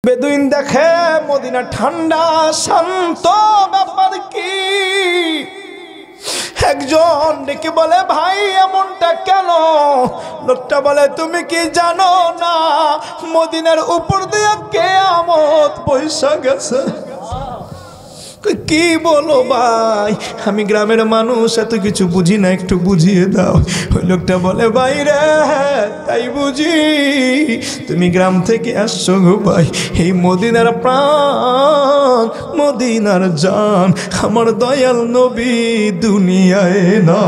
বেদুইন দেখে মদিনা ঠান্ডা শান্ত, ব্যাপার কি? একজন ডেকে বলে, ভাই এমনটা কেন? লোকটা বলে, তুমি কি জানো না মদিনার উপর দিয়ে কিয়ামত বৈশা গেছে? কি বলো ভাই, আমি গ্রামের মানুষ, এত কিছু বুঝি না, একটু বুঝিয়ে দাও। ওই লোকটা বলে, ভাই রে, তাই বুঝি? তুমি গ্রাম থেকে আসছো গো ভাই, এই মদিনার প্রাণ, মদিনার জান, আমার দয়াল নবী দুনিয়ায় না।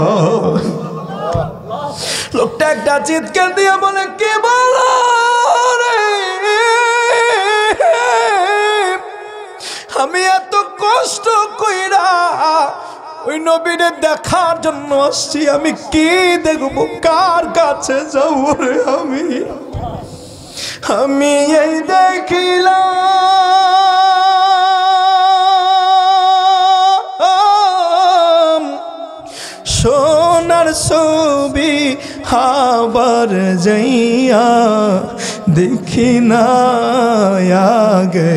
লোকটা একটা চিৎকার দিয়ে বলে, কে বলো রে, আমি এত কষ্ট কইরা ওই নবীরে দেখার জন্য আসছি, আমি কি দেখবো, কার কাছে যাবো রে? আমি এই দেখিলাম সোনার ছবি, আবার যাইয়া দেখি না আগে,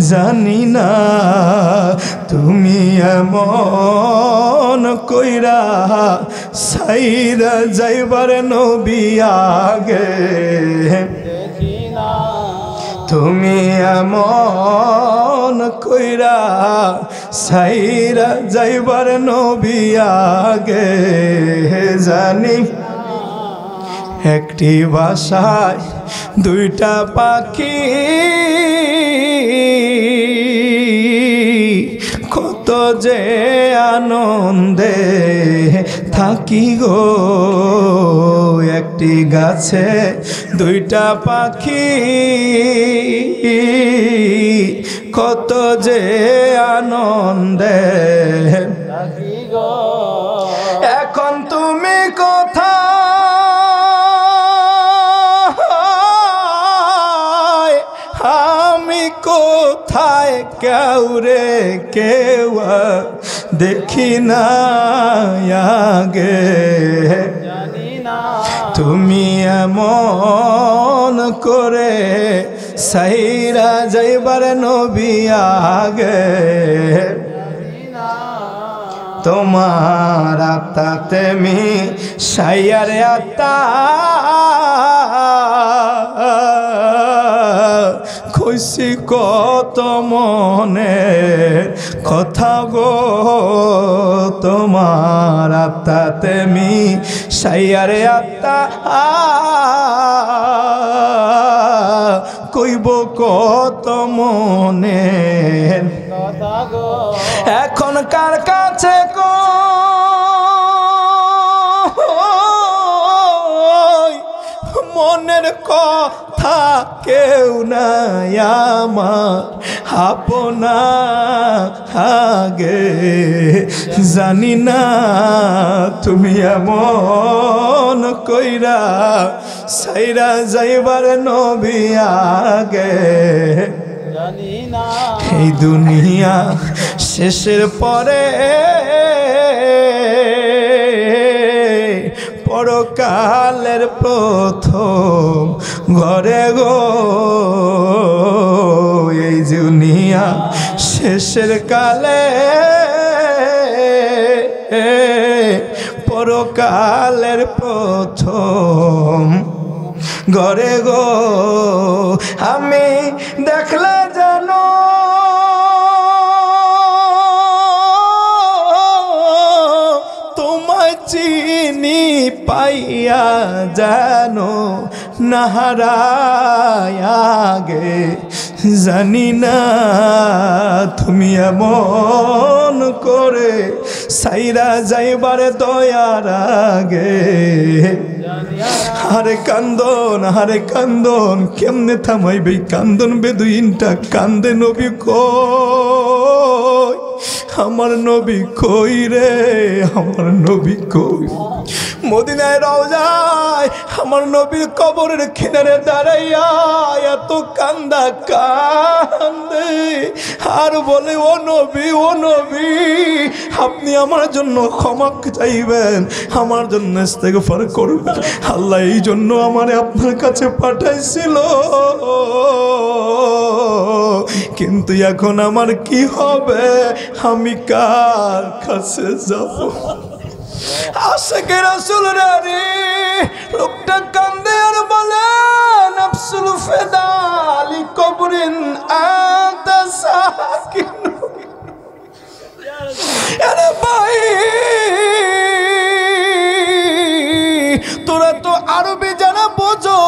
জানি না তুমি এমন কইরা সাইরা যাইবার নবী আগে, তুমি এমন কইরা সাইরা যাইবার নবী আগে, জানি একটি বাসায় দুইটা পাখি, কত যে আনন্দে থাকি গো, একটি গাছে দুইটা পাখি, কত যে আনন্দে থাকি গো। এখন তুমি কোথায়, আমি কোথায়, কেউ রে কেউ দেখি না আগে, তুমি এমন করে সাইরা যাইবার নবী আগে, তোমার আত্মাতে মি সাইয়ার আত্মা খুশি কত মনে কথা গো, তোমার আত্মাতে মি সাইয়ার আত্মা কইব কত মনে কথা গো। এখন কার কাছে গো মনের কথা, কেউ নাই আমার আপনা আগে, জানি না তুমি এমন কইরা সাইরা যাইবার নবী আগে, জানি না এই দুনিয়া শেষের পরে পরকালের প্রথম ঘরে গো, এই দুনিয়া শেষের কালে পরকালের প্রথম ঘরে গো। আমি দেখলে জানো তোমায় চিনি পাইয়া জানো নাহারায় আগে, জানি না তুমি এমন করে সাইরা যাইবার দয়ার আগে। হারে কান্দন, হারে কান্দন, কেমনে থামাইবে কান্দন? বেদুইনটা কান্দে, নবী কই আমার নবী কই রে, আমার নবী কই? মদিনায় রওজায় আমার নবীর কবরের কিনারে দাঁড়াইয়া এত কান্দা কান্দে আর বলে, ও নবী, ও নবী, আপনি আমার জন্য ক্ষমা চাইবেন, আমার জন্য ইস্তেগফার করবেন। আল্লাহ এই জন্য আমারে আপনার কাছে পাঠাইছিল, কিন্তু এখন আমার কি হবে, আমি কার কাছে যাব? আশিকে রাসূল রে, লোকটা কান্দে আর বলে, নাফসুল ফিদা লি কবরিন আতা সাকিন। আরে ভাই, তোরা তো আরবি জানা বোঝো,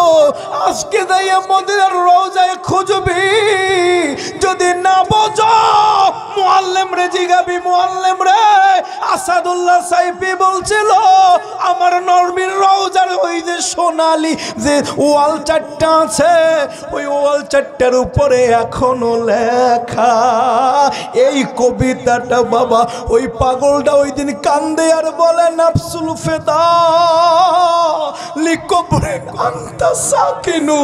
আজকে যাইয়া মদিনার রওজায় খুঁজবি, যদি না বোঝো মুআল্লিম রে জিগাবি। মুআল্লিম রে আসাদুল্লাহ সাইফি বলছিল, আমার নবীর রওজার ওই যে সোনালি যে ওয়াল চারটা আছে, ওই ওয়াল চারটার উপরে এখনো লেখা এই কবিতাটা। বাবা, ওই পাগলটা ওই দিন কান্দে আর বলে, নাফসুল ফিদা লি কবরিন আনতা সাকিনু,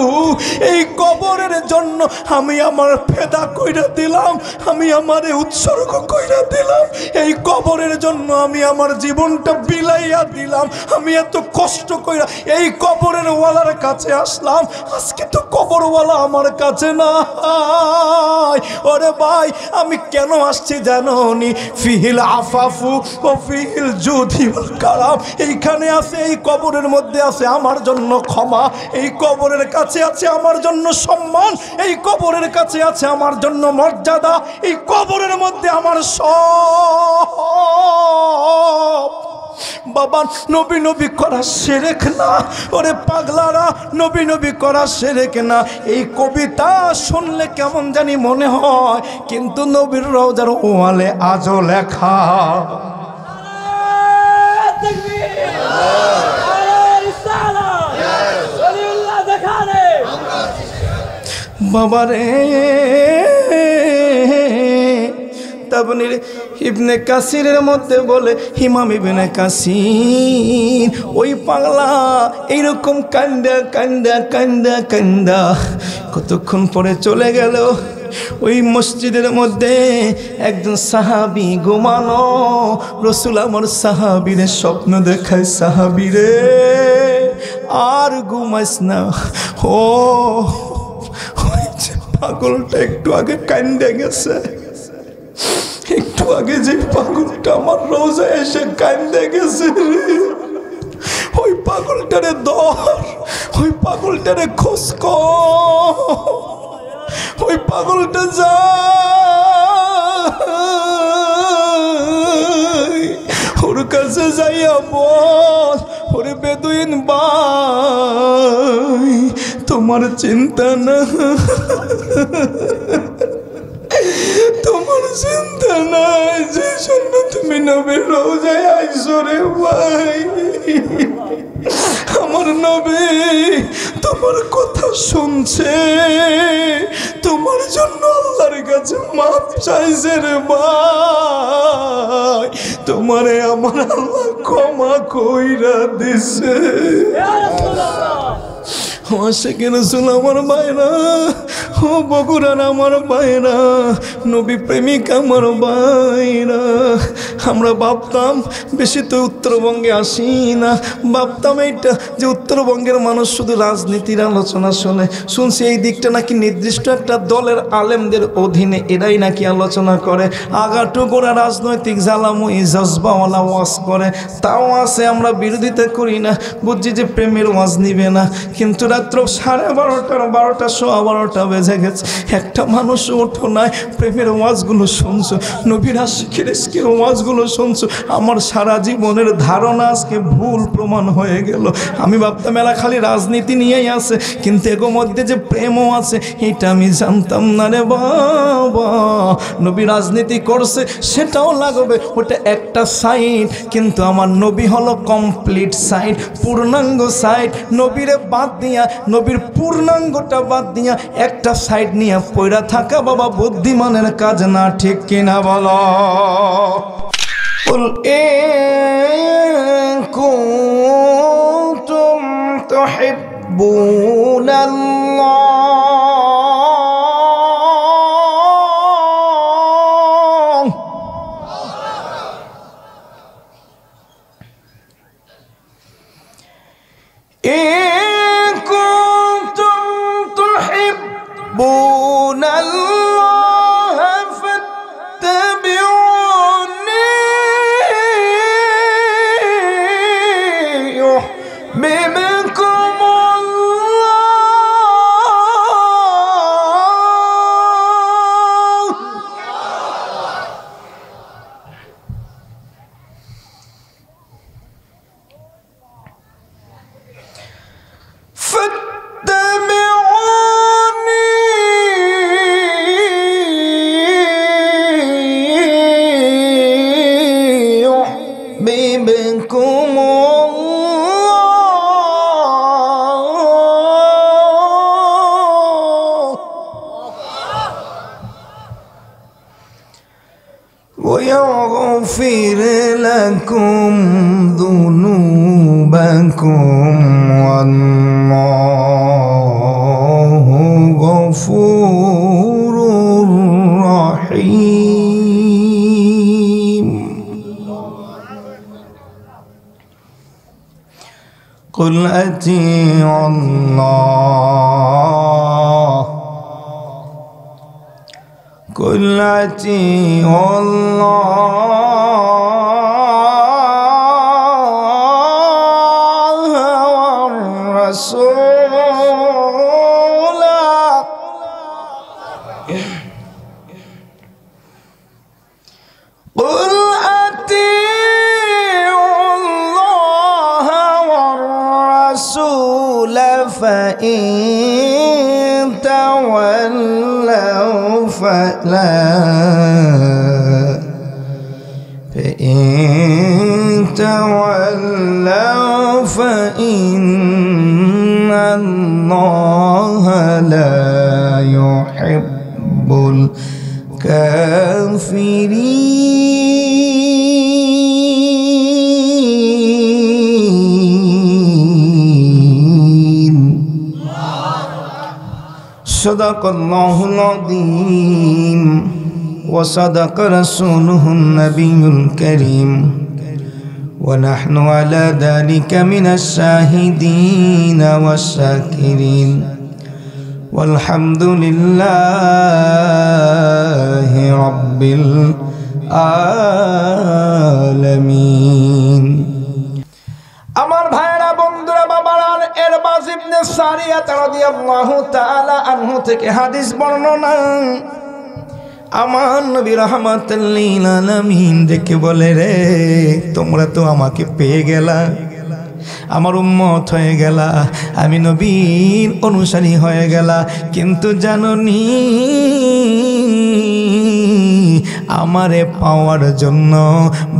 এই কবরের জন্য আমি আমার ফেদা কইরা দিলাম, আমি আমারে উৎসর্গ কইরা দিলাম, এই কবরের জন্য আমি আমার জীবনটা বিলাইয়া দিলাম, আমি এত কষ্ট কইরা এই কবরের ওয়ালার কাছে আসলাম, আজকে তো কবরওয়ালা আমার কাছে নাই। ওরে ভাই, আমি কেন আসছি জানো নি? ফিহিল আফাফু ও ফিহিল জুদি ওয়াল কারাম, এইখানে আছে, এই কবরের মধ্যে আছে আমার জন্য ক্ষমা, এই কবরের কাছে আছে আমার জন্য সম্মান, এই কবরের কাছে আছে আমার জন্য মর্যাদা, এই কবরের মধ্যে আমার সব। বাবা, নবী নবী করা শিরক না? ওরে পাগলারা, নবী নবী করা শিরক না? এই কবিতা শুনলে কেমন জানি মনে হয়, কিন্তু নবীর রওজার ওয়ালে আজও লেখা। বাবারে, তাবনীর ইবনে কাসিরের মধ্যে বলে, ইমাম ইবনে কাসির ওই পাগলা এইরকম কান্দা কান্দা কান্দা কান্দা কতক্ষণ পরে চলে গেল। ওই মসজিদের মধ্যে একজন সাহাবী ঘুমানো, রসুল আমার সাহাবীরে স্বপ্ন দেখায়, সাহাবীরে আর ঘুমাইস না। ও পাগলটা একটু আগে কান্দে গেছে, একটু আগে যে পাগলটা আমার রওজায় এসে কান্দে গেছে, ওই পাগলটারে ধর, ওই পাগলটারে খোঁজ কর, ওই পাগলটা যা ওর কাছে যাইয়া বল, ওরে বেদুইন ভাই, তোমার চিন্তা না, তোমার চিন্তা নাই, যে জন্য তুমি নবীর রওজায় আইছো রে ভাই। আমার নবী তোমার কথা শুনছে, তোমার জন্য আল্লাহর কাছে মাফ চাইছে রে ভাই, তোমারে আমার আল্লাহ ক্ষমা কইরা দিছে। আশিকে রাসূল আমার ভাইরা, ও বগুড়ার আমার ভাইরা, নবী প্রেমিক আমার ভাইরা, আমরা ভাবতাম বেশি তো উত্তরবঙ্গে আসি না, ভাবতাম এইটা যে উত্তরবঙ্গের মানুষ শুধু রাজনীতির আলোচনা শোনে, শুনছি এই দিকটা নাকি নির্দিষ্ট একটা দলের আলেমদের অধীনে এরাই নাকি আলোচনা করে, আগাটুকোরা রাজনৈতিক জ্বালাময়ী জজবাওয়ালা ওয়াজ করে, তাও আছে, আমরা বিরোধিতা করি না, বুঝছি যে প্রেমের ওয়াজ নিবে না, কিন্তু রাত্র 12:30 12টা 12:15 বেজে গেছে, একটা মানুষ ওঠো নাই, প্রেমের ওয়াজগুলো শুনছো, নবীর আশিকের ওয়াজগুলো শুনছো, আমার সারা জীবনের ধারণা আজকে ভুল প্রমাণ হয়ে গেল। আমি ভাবতাম মেলা খালি রাজনীতি নিয়েই আছে, কিন্তু এগো মধ্যে যে প্রেমও আছে এটা আমি জানতাম না রে বাবা। নবী রাজনীতি করছে সেটাও লাগবে, ওটা একটা সাইড, কিন্তু আমার নবী হলো কমপ্লিট সাইড, পূর্ণাঙ্গ সাইড। নবীরে বাদ দিয়া নবীর পূর্ণাঙ্গটা বাদ দিয়া একটা সাইড নিয়ে পয়রা থাকা বাবা বুদ্ধিমানের কাজ না, ঠিক কিনা বলো? قل إن كنتم تحبون الله إن كنتم تحبون الله فاتبعوني يحببكم الله يحببكم الله ويغفر لكم ذنوبكم والله غفور رحيم قل أطيعوا الله قل أطيعوا الله والرسول قل أطيعوا الله والرسول فإن تولوا فإن الله لا يحب الكافرين صدق الله العظيم وصدق رسوله النبي الكريم ونحن على ذلك من الشاهدين والشاكرين والحمد لله رب العالمين আমার ভাইরা বন্ধুরা বাবারা ইরবাজ ইবনে সারিয়া রাদিয়াল্লাহু তাআলা আনহু থেকে হাদিস বর্ণনা আমার নবী রাহমাতুল লিল আলামিন দেখে বলে রে তোমরা তো আমাকে পেয়ে গেলা আমার উম্মত হয়ে গেলা আমি নবীর অনুসারী হয়ে গেলা কিন্তু জানোনি আমারে পাওয়ার জন্য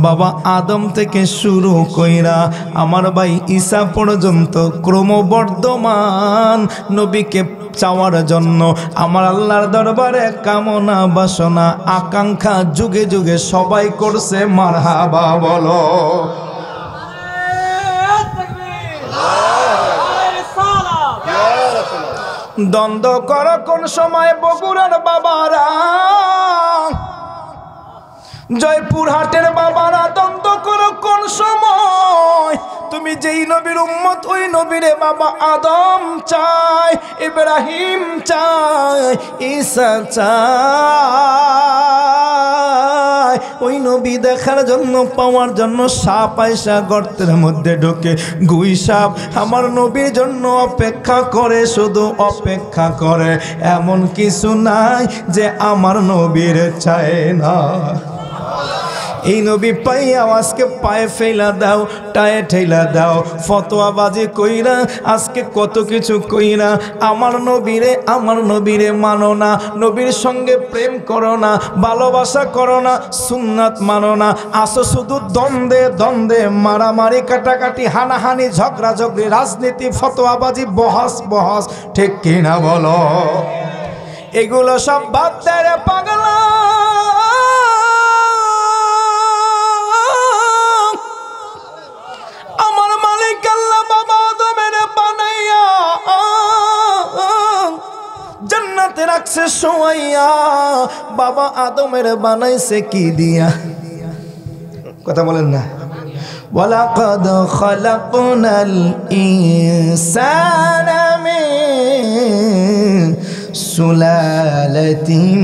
বাবা আদম থেকে শুরু কইরা আমার ভাই ঈসা পর্যন্ত ক্রমবর্ধমান নবীকে চাওয়ার জন্য আমার আল্লাহর দরবারে কামনা বাসনা আকাঙ্ক্ষা যুগে যুগে সবাই করছে মারহাবা বলো দ্বন্দ্ব কর কোন সময় বগুড়ার বাবারা জয়পুরহাটের বাবারা দ্বন্দ্ব করো কোন সময় তুমি যেই নবীর উম্মত ওই নবীরে বাবা আদম চায় ইব্রাহিম চায় ঈসা চায় ওই নবী দেখার জন্য পাওয়ার জন্য সাপ আয়সা গর্তের মধ্যে ঢোকে গুই সাপ আমার নবীর জন্য অপেক্ষা করে শুধু অপেক্ষা করে এমন কিছু নাই যে আমার নবীর চায় না এই নবী পাইয়া আজকে পায়ে ফেলা দাও, টায়ে ঠেলা দাও, ফতোয়াবাজি কইরা আজকে কত কিছু কইরা আমার নবীরে মানো না, নবীর সঙ্গে প্রেম করো না, ভালোবাসা করো না, সুন্নাত মানো না, আসো শুধু দ্বন্দ্বে দ্বন্দ্বে, মারামারি, কাটাকাটি, হানাহানি, ঝগড়াঝগড়ি, রাজনীতি, ফতোয়াবাজি, বহস, ঠিক কিনা বলো? এগুলো সব বাদ দে রে পাগলা। আমার মালিক আল্লাহ বাবা আদমের বানাইয়া জান্নাতে রাখছে শোয়াইয়া, বাবা আদমের বানাইছে কি দিয়া? কথা বলেন না। ওয়ালাকাদ খালাকনাল ইনসানা মিন সুলালাতিন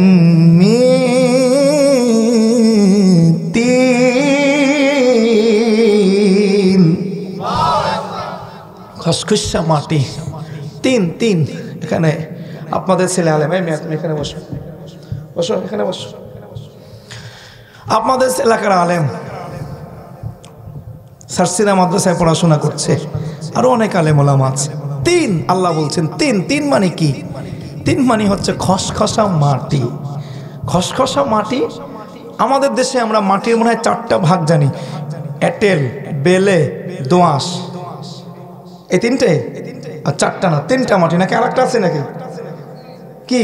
মিন তিন। খসখসা মাটি, তিন। এখানে আপনাদের ছেলে আলেম, তুমি এখানে বসো, এখানে বসো। আপনাদের এলাকার আলেম সারসিনা মাদ্রাসায় পড়াশোনা করছে, আরো অনেক আলেম ওলামা আছে। তিন, আল্লাহ বলছেন তিন মানে কি? তিন মানে হচ্ছে খসখসা মাটি। খসখসা মাটি, আমাদের দেশে আমরা মাটির মনে হয় 4টা ভাগ জানি, এঁটেল, বেলে, দোআঁশ, এই 3টে। আর 4টা না, 3টা মাটি নাকি আরেকটা আছে নাকি? কি?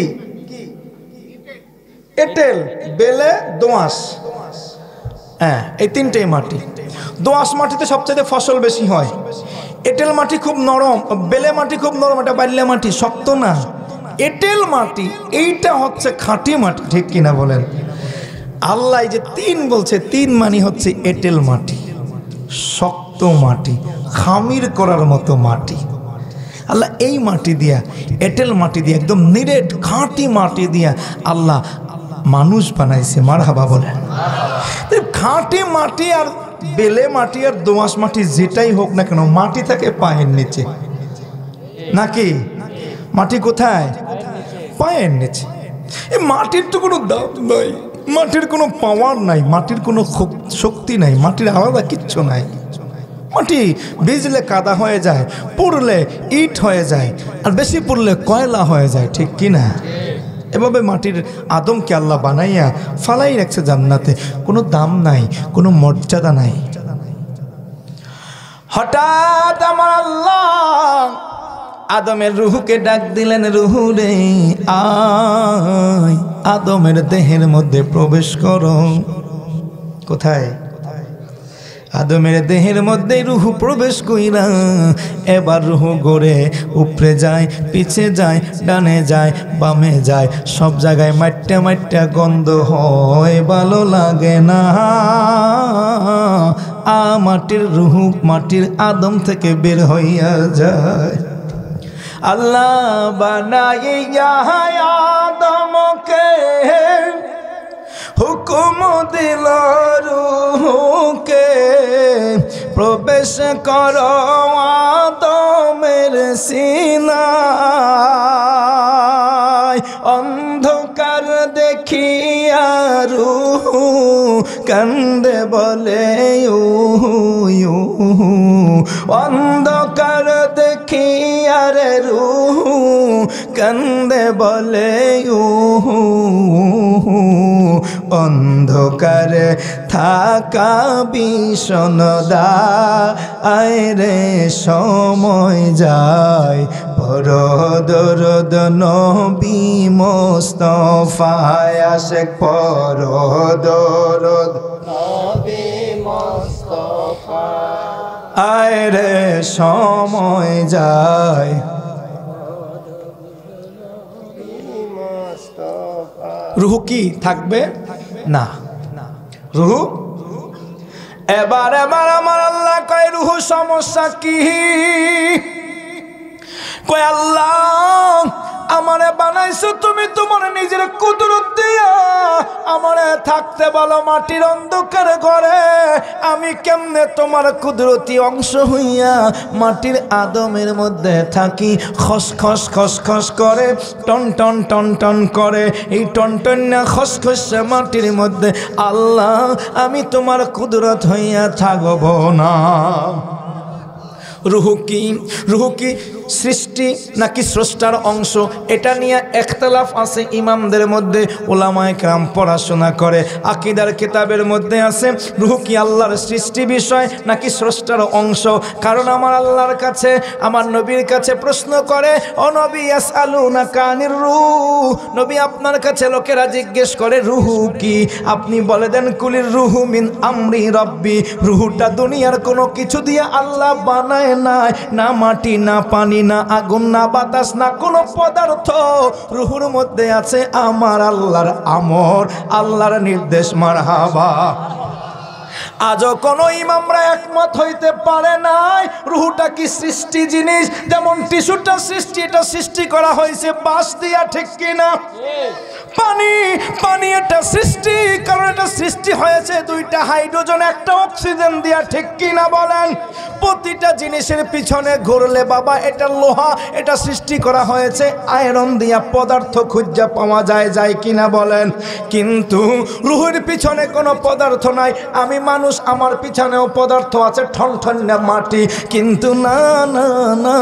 এঁটেল, বেলে, দোআঁশ, হ্যাঁ, এই 3টেই মাটি। দোআঁশ মাটিতে সবচেয়ে ফসল বেশি হয়। এঁটেল মাটি খুব নরম, বেলে মাটি খুব নরম, এটা বাল্যা মাটি, শক্ত না। এঁটেল মাটি এইটা হচ্ছে খাঁটি মাটি, ঠিক কিনা বলেন? আল্লাহ যে 3 বলছে, 3 মানে হচ্ছে এঁটেল মাটি, শক্ত মাটি, খামির করার মতো মাটি। আল্লাহ এই মাটি দিয়া, এঁটেল মাটি দিয়া, একদম নিরেট খাঁটি মাটি দিয়া আল্লাহ মানুষ বানাইছে। মারহাবা বলেন। খাঁটি মাটি আর বেলে মাটি আর দোআঁশ মাটি যেটাই হোক না কেন, মাটি থাকে পায়ের নিচে, নাকি? মাটি কোথায়? পায়ের নিচে। এই মাটির তো কোনো দাম নাই, মাটির কোনো পাওয়ার নাই, মাটির কোনো শক্তি নাই, মাটির আলাদা কিচ্ছু নাই। মাটি ভিজলে কাদা হয়ে যায়, পুড়লে ইট হয়ে যায়, আর বেশি পুড়লে কয়লা হয়ে যায়, ঠিক কিনা? এভাবে মাটির আদমকে আল্লাহ বানাইয়া ফালাই রাখছে জান্নাতে, কোনো দাম নাই, কোনো মর্যাদা নাই। হঠাৎ আমার আল্লাহ আদমের রুহুকে ডাক দিলেন, রুহু রে আয়, আদমের দেহের মধ্যে প্রবেশ করো। কোথায়? আদমের দেহের মধ্যে রুহু প্রবেশ কইরা এবার রুহু গড়ে উপরে যায়, পিছে যায়, ডানে যায়, বামে যায়, সব জায়গায় মাইট্টা গন্ধ হয়, ভালো লাগে না। মাটির রুহু মাটির আদম থেকে বের হইয়া যায়। আল্লাহ বানাইয়া আদমকে হুকুম দিল রুহুকে, প্রবেশ করো আদমের সিনায়। অন্ধকার দেখিয়া রুহু কান্দে বলে অন্ধকার দেখিয়া রে রুহু কান্দে বলে অন্ধকারে থাকা বিষণদা আয় রে সময় যায়, পরদরদ নবী মুস্তাফায় আশেক, পরদরদ নবী মুস্তাফা আয় রে সময় যায়। রুহু কি থাকবে না? রুহু এবার আমার আল্লাহ কয়, রুহু সমস্যা কি? কয় আল্লাহ আমারে বানাইছো তুমি তোমার নিজের কুদরত দিয়া, আমারে থাকতে বলো মাটির অন্ধকার ঘরে, আমি কেমনে তোমার কুদরতি অংশ হইয়া মাটির আদমের মধ্যে থাকি। খসখস খসখস করে, টন টন টন টন করে, এই টন টন না খসখস মাটির মধ্যে আল্লাহ আমি তোমার কুদরত হইয়া থাকব না। রুহু কি? রুহু কি সৃষ্টি নাকি স্রষ্টার অংশ? এটা নিয়ে ইখতিলাফ আছে ইমামদের মধ্যে। উলামায়ে কেরাম পড়াশোনা করে আকীদার কিতাবের মধ্যে আছে রুহু কি আল্লাহর সৃষ্টি বিষয় নাকি স্রষ্টার অংশ। কারণ আমার আল্লাহর কাছে, আমার নবীর কাছে প্রশ্ন করে, ও নবী ইয়াসআলুনাকা আনির রূহ, নবী আপনার কাছে লোকেরা জিজ্ঞেস করে রুহু কি, আপনি বলে দেন কুলির রুহু মিন আমরি রব্বি। রুহুটা দুনিয়ার কোনো কিছু দিয়ে আল্লাহ বানায় নাই, না মাটি না পানি না আগুন না বাতাস না কোনো পদার্থ। রুহুর মধ্যে আছে আমার আল্লাহর আমর, আল্লাহর নির্দেশ। মারহাবা। আজও কোনো ইমামরা একমত হইতে পারে নাই রুহুটা কি সৃষ্টি জিনিস। যেমন টিস্যুটা সৃষ্টি, এটা সৃষ্টি করা হয়েছে বাঁশ দিয়া, ঠিক কিনা? পানি, পানি এটা সৃষ্টি, কারণ এটা সৃষ্টি হয়েছে দুইটা হাইড্রোজেন একটা অক্সিজেন দিয়া, ঠিক কিনা বলেন? প্রতিটা জিনিসের পিছনে ঘুরলে বাবা এটা লোহা, এটা সৃষ্টি করা হয়েছে আয়রন দিয়া, পদার্থ খুঁজে পাওয়া যায় কিনা বলেন? কিন্তু রুহুর পিছনে কোনো পদার্থ নাই। আমি মানুষ, আমার পিছনেও পদার্থ আছে, ঠনঠন্যা মাটি, কিন্তু না না না,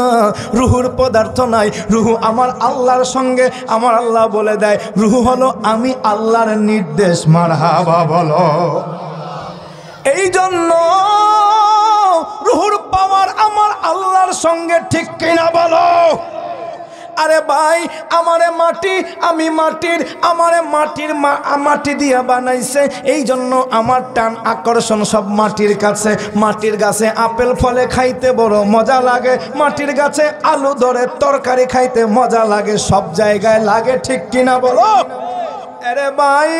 রুহুর পদার্থ নাই। রুহু আমার আল্লাহর সঙ্গে, আমার আল্লাহ বলে দেয় রুহু হলো আমি আল্লাহর নির্দেশ। মারহাবা বলো। এই জন্য রুহুর পাওয়ার আমার আল্লাহর সঙ্গে, ঠিক কিনা বলো? আরে ভাই, আমারে মাটি, আমি মাটির, আমারে মাটির মাটি দিয়া বানাইছে, এই জন্য আমার টান আকর্ষণ সব মাটির কাছে। মাটির গাছে আপেল ফলে খাইতে বড় মজা লাগে, মাটির গাছে আলু ধরে তরকারি খাইতে মজা লাগে, সব জায়গায় লাগে, ঠিক কিনা বলো? আরে ভাই,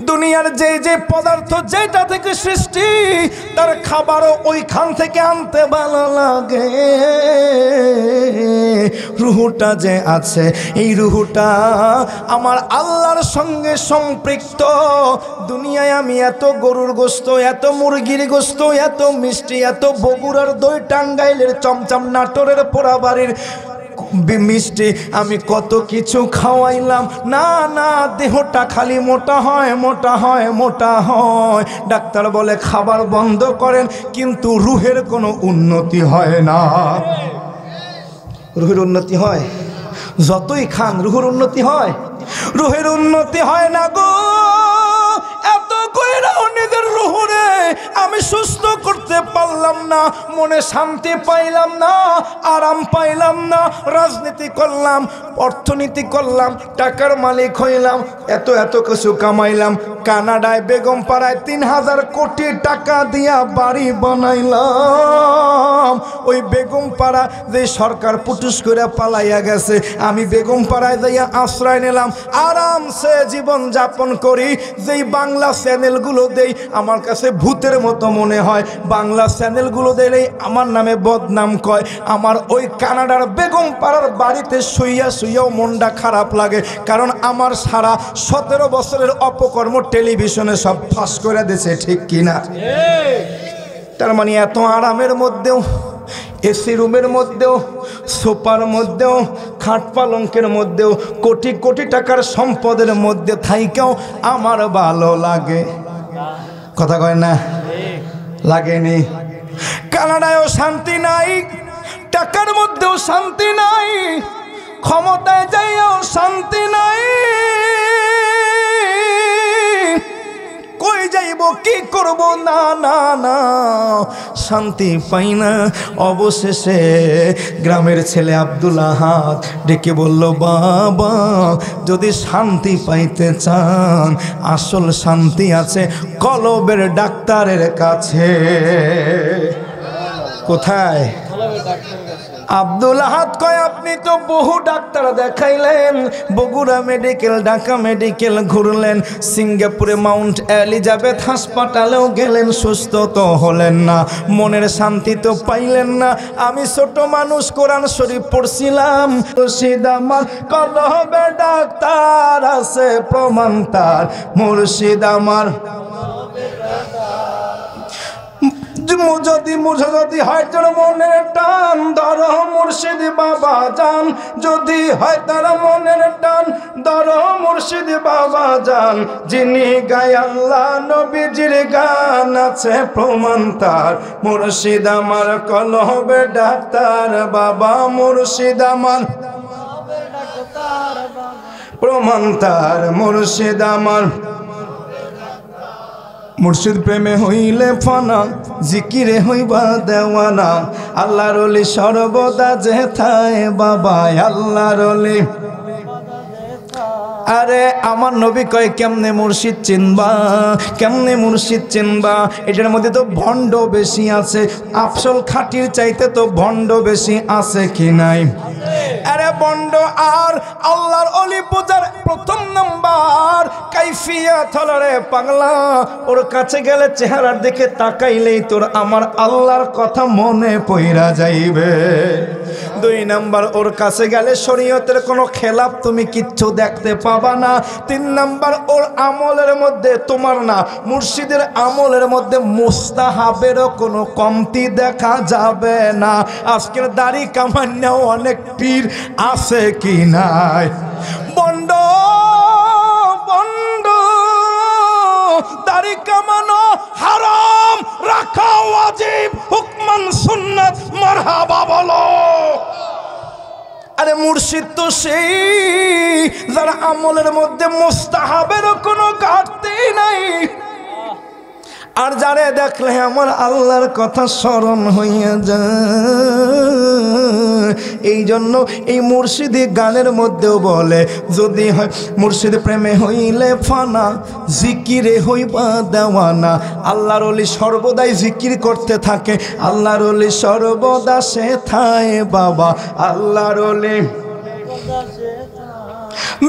দুনিয়ার যে যে পদার্থ যেটা থেকে সৃষ্টি, তার খাবারও ওইখান থেকে আনতে ভালো লাগে। রুহুটা যে আছে, এই রুহুটা আমার আল্লাহর সঙ্গে সম্পৃক্ত। দুনিয়ায় আমি এত গরুর গোস্ত, এত মুরগির গোস্ত, এত মিষ্টি, এত বগুড়ার দই, টাঙ্গাইলের চমচম, নাটোরের পোড়াবাড়ির মিষ্টি, আমি কত কিছু খাওয়াইলাম, না না, দেহটা খালি মোটা হয়, মোটা হয়, মোটা হয়। ডাক্তার বলে খাবার বন্ধ করেন, কিন্তু রুহের কোনো উন্নতি হয় না। রুহের উন্নতি হয়? যতই খান রুহের উন্নতি হয়? রুহের উন্নতি হয় না গো। এত কইরাও নিজের রুহরে আমি সুস্থ করতে পারলাম না, মনে শান্তি পাইলাম না, আরাম পাইলাম না। রাজনীতি করলাম, অর্থনীতি করলাম, টাকার মালিক হইলাম, এত এত কিছু কামাইলাম, কানাডায় বেগম পাড়ায় 3000 কোটি টাকা দিয়া বাড়ি বানাইলাম। ওই বেগম পাড়া যে সরকার পুটুস করে পালাইয়া গেছে, আমি বেগম পাড়ায় যাইয়া আশ্রয় নিলাম, আরামসে জীবন যাপন করি। যেই বাংলা চ্যানেলগুলো দেই আমার কাছে ভূতের মতো মনে হয়, বাংলা চ্যানেলগুলো দিলেই আমার নামে বদনাম কয়। আমার ওই কানাডার বেগম পাড়ার বাড়িতে শুইয়া শুইয়াও মনটা খারাপ লাগে, কারণ আমার সারা 17 বছরের অপকর্ম টেলিভিশনে সব ফাঁস করে দিয়েছে, ঠিক কিনা? তার মানে এত আরামের মধ্যেও, এসি রুমের মধ্যেও, সোফার মধ্যেও, খাট পালঙ্কের মধ্যেও, কোটি কোটি টাকার সম্পদের মধ্যে থাইকেও আমার ভালো লাগে। কথা কয় না? লাগেনি? কানাডায়ও শান্তি নাই, টাকার মধ্যেও শান্তি নাই, ক্ষমতায় যাইও শান্তি নাই। কই যাইব, কি করব, না না না, শান্তি পাই না। অবশেষে গ্রামের ছেলে আব্দুল আহাদ ডেকে বলল, বাবা যদি শান্তি পাইতে চান, আসল শান্তি আছে কলবের ডাক্তারের কাছে। কোথায়? আব্দুল আহাদ কয় আপনি তো বহু ডাক্তার দেখাইলেন, বগুড়া মেডিকেল, ঢাকা মেডিকেল ঘুরলেন, সিঙ্গাপুরে মাউন্ট এলিজাবেথ হাসপাতালেও গেলেন, সুস্থ তো হলেন না, মনের শান্তি তো পাইলেন না। আমি ছোট মানুষ কোরআন শরীফ পড়ছিলাম, মুর্শিদ আমার কলবে ডাক্তার আছে প্রমাণ তার, মুর্শিদ আমার যদি হয় তোর মনের টান ধরো মুর্শিদ বাবা জান, যদি হয় তার মনের টান ধরো মুর্শিদ বাবা জান, যিনি গায় আল্লাহ নবীজির গান আছে প্রমাণ তার, মুর্শিদ আমার কলবে ডাক্তার বাবা, মুর্শিদ আমার প্রমাণ তার, মুর্শিদ আমার। মুর্শিদ প্রেমে হইলে ফানা, জিকিরে হইবা দেওয়ানা, আল্লাহর ওলি সর্বদা যেথায় বাবা, আল্লাহর ওলি। আরে আমার নবী কয় কেমনে মুর্শিদ চিনবা, কেমনে মুর্শিদ চিনবা? এটার মধ্যে তো ভণ্ড বেশি আছে, আসল খাঁটির চাইতে তো ভণ্ড বেশি আছে কি নাই? আরে ভণ্ড আর আল্লাহর ওলি পূজার প্রথম নাম্বার কাইফিয়াত হলো রে পাগলা, ওর কাছে গেলে চেহারার দিকে তাকাইলেই তোর আমার আল্লাহর কথা মনে পইরা যাইবে। 2 নাম্বার ওর কাছে গেলে শরীয়তের কোনো খেলাফ তুমি কিচ্ছু দেখতে পাবা না। 3 নাম্বার ওর আমলের মধ্যে তোমার না মুর্শিদের আমলের মধ্যে মুস্তাহাবেরও কোনো কমতি দেখা যাবে না। আজকের দাড়ি কামান্যাও অনেক পীর আছে কি নাই? বন্ড বন্ড দাড়ি কামানো হারাম, রাখা ওয়াজিব, হুকমান সুন্নাত, মারহাবা বলো। আরে মুর্শিদ তো সেই যারা আমলের মধ্যে মুস্তাহাবেরও কোনো ঘাটতি নাই, আর যারে দেখলে আমার আল্লাহর কথা স্মরণ হইয়া যায়। এই জন্য এই মুর্শিদি গানের মধ্যেও বলে যদি হয় মুর্শিদ প্রেমে হইলে ফানা, জিকিরে হইবা দেওয়ানা। আল্লাহর ওলি সর্বদাই জিকির করতে থাকে, আল্লাহর ওলি সর্বদা সেথায় বাবা, আল্লাহর ওলি।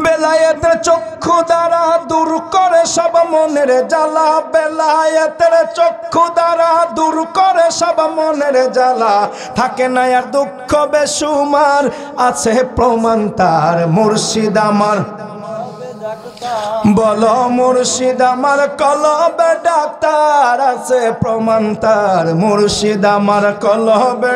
বেলায়েতের চক্ষু দ্বারা দূর করে সব মনের জ্বালা, বেলায়েতের চক্ষু দ্বারা দূর করে সব মনের জ্বালা, থাকে না আর দুঃখ বেসুমার, আছে প্রমাণ তার, মুর্শিদ আমার বলো, মুর্শিদ আমার কলবে ডাক্তার আছে প্রমাণ তার, মুর্শিদ আমার কলবে।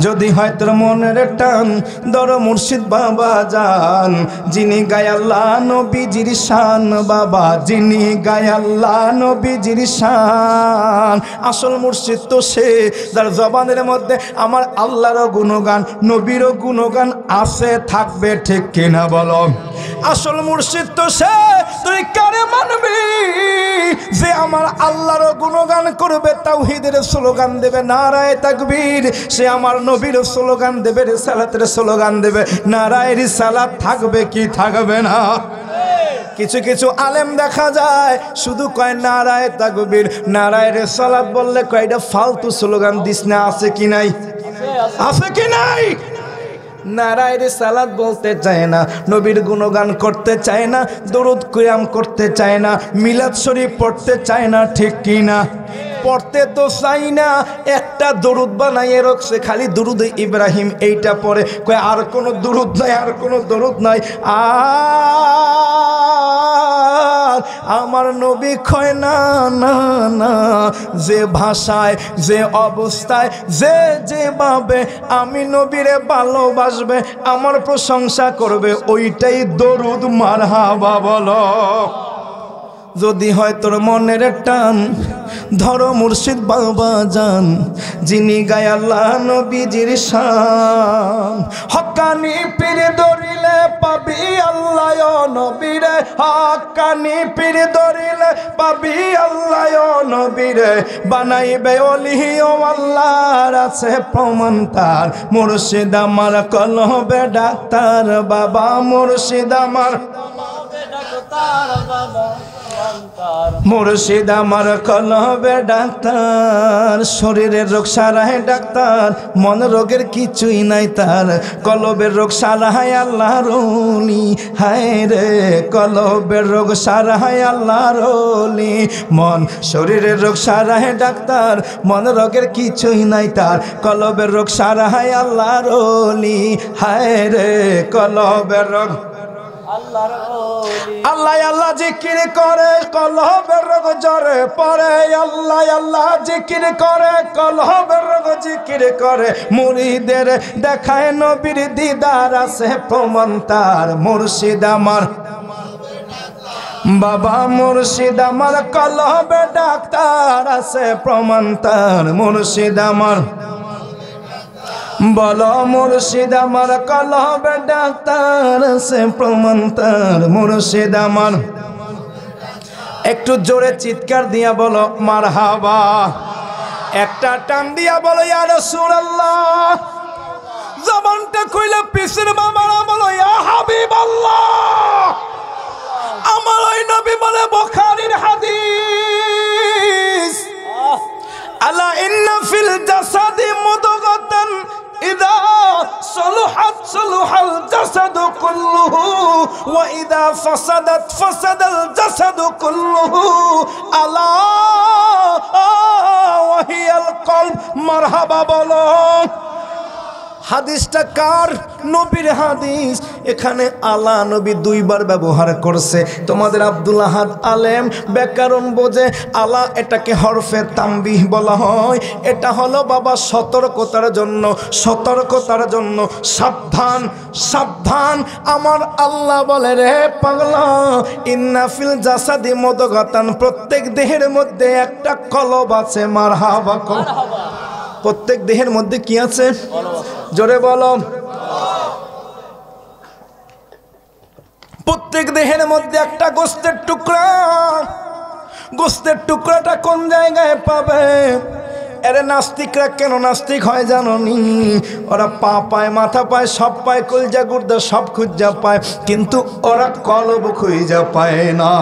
যদি হয় তোর মনের টান ধর মুর্শিদ বাবা জান, যিনি গায় আল্লাহ নবীজির শান বাবা, যিনি গায় আল্লাহ নবীজির শান। আসল মুর্শিদ তো সে যার জবানের মধ্যে আমার আল্লাহরও গুণগান নবীরও গুণগান আছে থাকবে, ঠিক কিনা বলো? আসল মুর্শিদ তো সে, তুই কারে মানবি যে আমার আল্লাহরও গুণগান করবে, তাওহীদের স্লোগান দেবে, নারায়ে তাকবীর, সে আমার নবীর স্লোগান দেবে, রিসালাতের স্লোগান দেবে, নারায়ে রিসালাত থাকবে কি থাকবে না? কিছু কিছু আলেম দেখা যায় শুধু কয় নারায়ে তাকবীর, নারায়ে রিসালাত বললে কয়টা ফালতু স্লোগান দিস না, আছে কি নাই? আছে কি নাই? নারায়ে রিসালাত বলতে চায় না, নবীর গুণগান করতে চায় না, দরুদ কিয়াম করতে চায় না, মিলাদ শরীফ পড়তে চায় না, ঠিক কি না? পড়তে তো চাই না, একটা দরুদ বানাইয়ে রাখছে খালি দরুদ ইব্রাহিম, এইটা পড়ে, কয় আর কোনো দরুদ নাই, আর কোনো দরুদ নাই। আর আমার নবী কয় না না না, যে ভাষায় যে অবস্থায় যে যেভাবে আমি নবীরে ভালোবাসবে, আমার প্রশংসা করবে, ওইটাই দরুদ মারহাবা বলো। যদি হয় তোর মনের টান ধরো মুর্শিদ বাবা জান, যিনি গায় আল্লাহ নবীজির শান। হক্কানি পীর ধরিলে পাবি আল্লাহ নবীরে, হক্কানি পীর ধরিলে পাবি আল্লাহ নবীরে, বানাইবে ওলি ও আল্লাহর আছে প্রমাণ তার, মুর্শিদ আমার কলবে ডাক্তার বাবা, মুর্শিদ আমার মুর্শিদ আমার কলবে ডাক্তার, শরীরের রোগ সারায় ডাক্তার, মন রোগের কিছুই নাই তার, কলবের রোগ সারায় আল্লাহর ওলি। হায় রে কলবের রোগ সারায় আল্লাহর ওলি, মন শরীরের রোগ সারায় ডাক্তার, মন রোগের কিছুই নাই তার, কলবের রোগ সারায় আল্লাহর ওলি। হায় রে কলবের রোগ আল্লাহ আল্লাহ জিকির করে কলবের রোগ জ্বরে পড়ে, আল্লাহ আল্লাহ জিকির করে কলবের রোগ জিকির করে, মুরিদের দেখায় নবীর দিদার আছে প্রমাণ তার। মুর্শিদ আমার বাবা মুর্শিদ আমার কলবে ডাক্তার আছে প্রমাণ তার। মুর্শিদ আমার বলো মুর্শিদ আমার কলবে ডাক্তার আছে প্রমাণ তার। মুর্শিদ আমার একটু জোরে চিৎকার দিয়া বলো মারহাবা, একটা টান দিয়া বলো ইয়া রাসূলুল্লাহ, জবানটা কইলে পিসের বাবারা বলো ইয়া হাবিবাল্লাহ। আমার ওই নবী বলে বুখারীর হাদিস, আলা ইন্না ফিল জাসাদি মুদগাতান ইদা সলুহাত সলুহাল জাসাদু কুল্লুহু ওয়া ইদা ফাসাদাত ফাসাদাল জাসাদু কুল্লুহু আলা ওয়া হিয়াল কলব। মারহাবা বলো। হাদিসটা কার? নবীর হাদিস। এখানে আলা নবী দুইবার ব্যবহার করছে। তোমাদের আব্দুল আহাদ আলেম ব্যাকরণ বোঝে, আলা এটাকে হরফে তানবিহ বলা হয়। এটা হলো বাবা সতর্কতার জন্য, সতর্কতার জন্য, সাবধান সাবধান। আমার আল্লাহ বলে রে পাগলা, ইন্না ফিল জাসাদি মুদগাতান, প্রত্যেক দেহের মধ্যে একটা কলব আছে। মারহাবা কল। প্রত্যেক দেহের মধ্যে কি আছে? জোরে বলো। প্রত্যেক দেহের মধ্যে একটা গোস্তের টুকরা। গোস্তের টুকরাটা কোন জায়গায় পাবে? এরে নাস্তিকরা কেন নাস্তিক হয় জানো নি? ওরা পা পায়, মাথা পায়, সব পায়, কলজা গুর্দা সব খুঁজা পায়, কিন্তু ওরা কলব খুঁজা পায় না।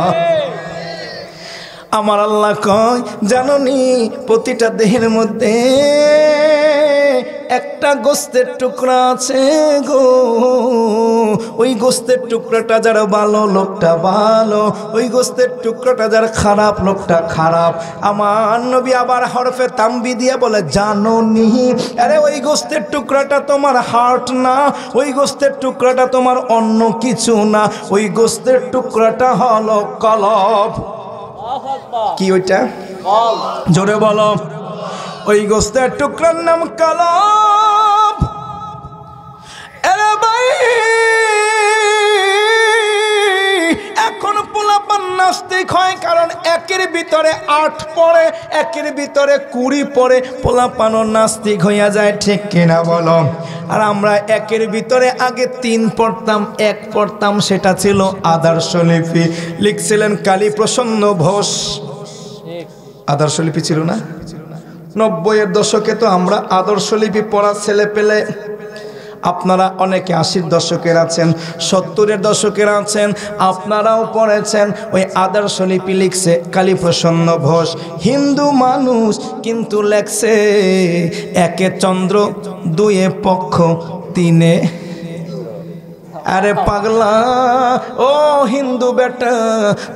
আমার আল্লাহ কয় জানো নি, প্রতিটা দেহের মধ্যে একটা গোস্তের টুকরা আছে গো। ওই গোস্তের টুকরাটা যার ভালো লোকটা ভালো, ওই গোস্তের টুকরাটা যার খারাপ লোকটা খারাপ। আমার নবী আবার হরফে তানবি দিয়ে বলে জানো নি, আরে ওই গোস্তের টুকরাটা তোমার হার্ট না, ওই গোস্তের টুকরাটা তোমার অন্য কিছু না, ওই গোস্তের টুকরাটা হলো কলব। কি ওইটা? জোরে বলো। ওই গোস্তের টুকরার নাম কলব। এরে ভাই, এখন পোলাপান নাস্তিক হয় কারণ একের ভিতরে 8 পড়ে, একের ভিতরে 20 পড়ে, পোলাপানও নাস্তিক হইয়া যায়। ঠিক কিনা বলো? আর আমরা একের ভিতরে আগে 3 পড়তাম, 1 পড়তাম, সেটা ছিল আদর্শলিপি। লিখছিলেন কালীপ্রসন্ন ঘোষ। আদর্শলিপি ছিল না? 90-এর দশকে তো আমরা আদর্শলিপি পড়া ছেলে পেলে। আপনারা অনেকে 80-র দশকের আছেন, 70-এর দশকের আছেন, আপনারাও পড়েছেন। ওই আদর্শলিপি লিখছে কালীপ্রসন্ন ঘোষ। হিন্দু মানুষ কিন্তু লেখছে 1-এ চন্দ্র, 2-এ পক্ষ, 3-এ। আরে পাগলা ও হিন্দু বেটা,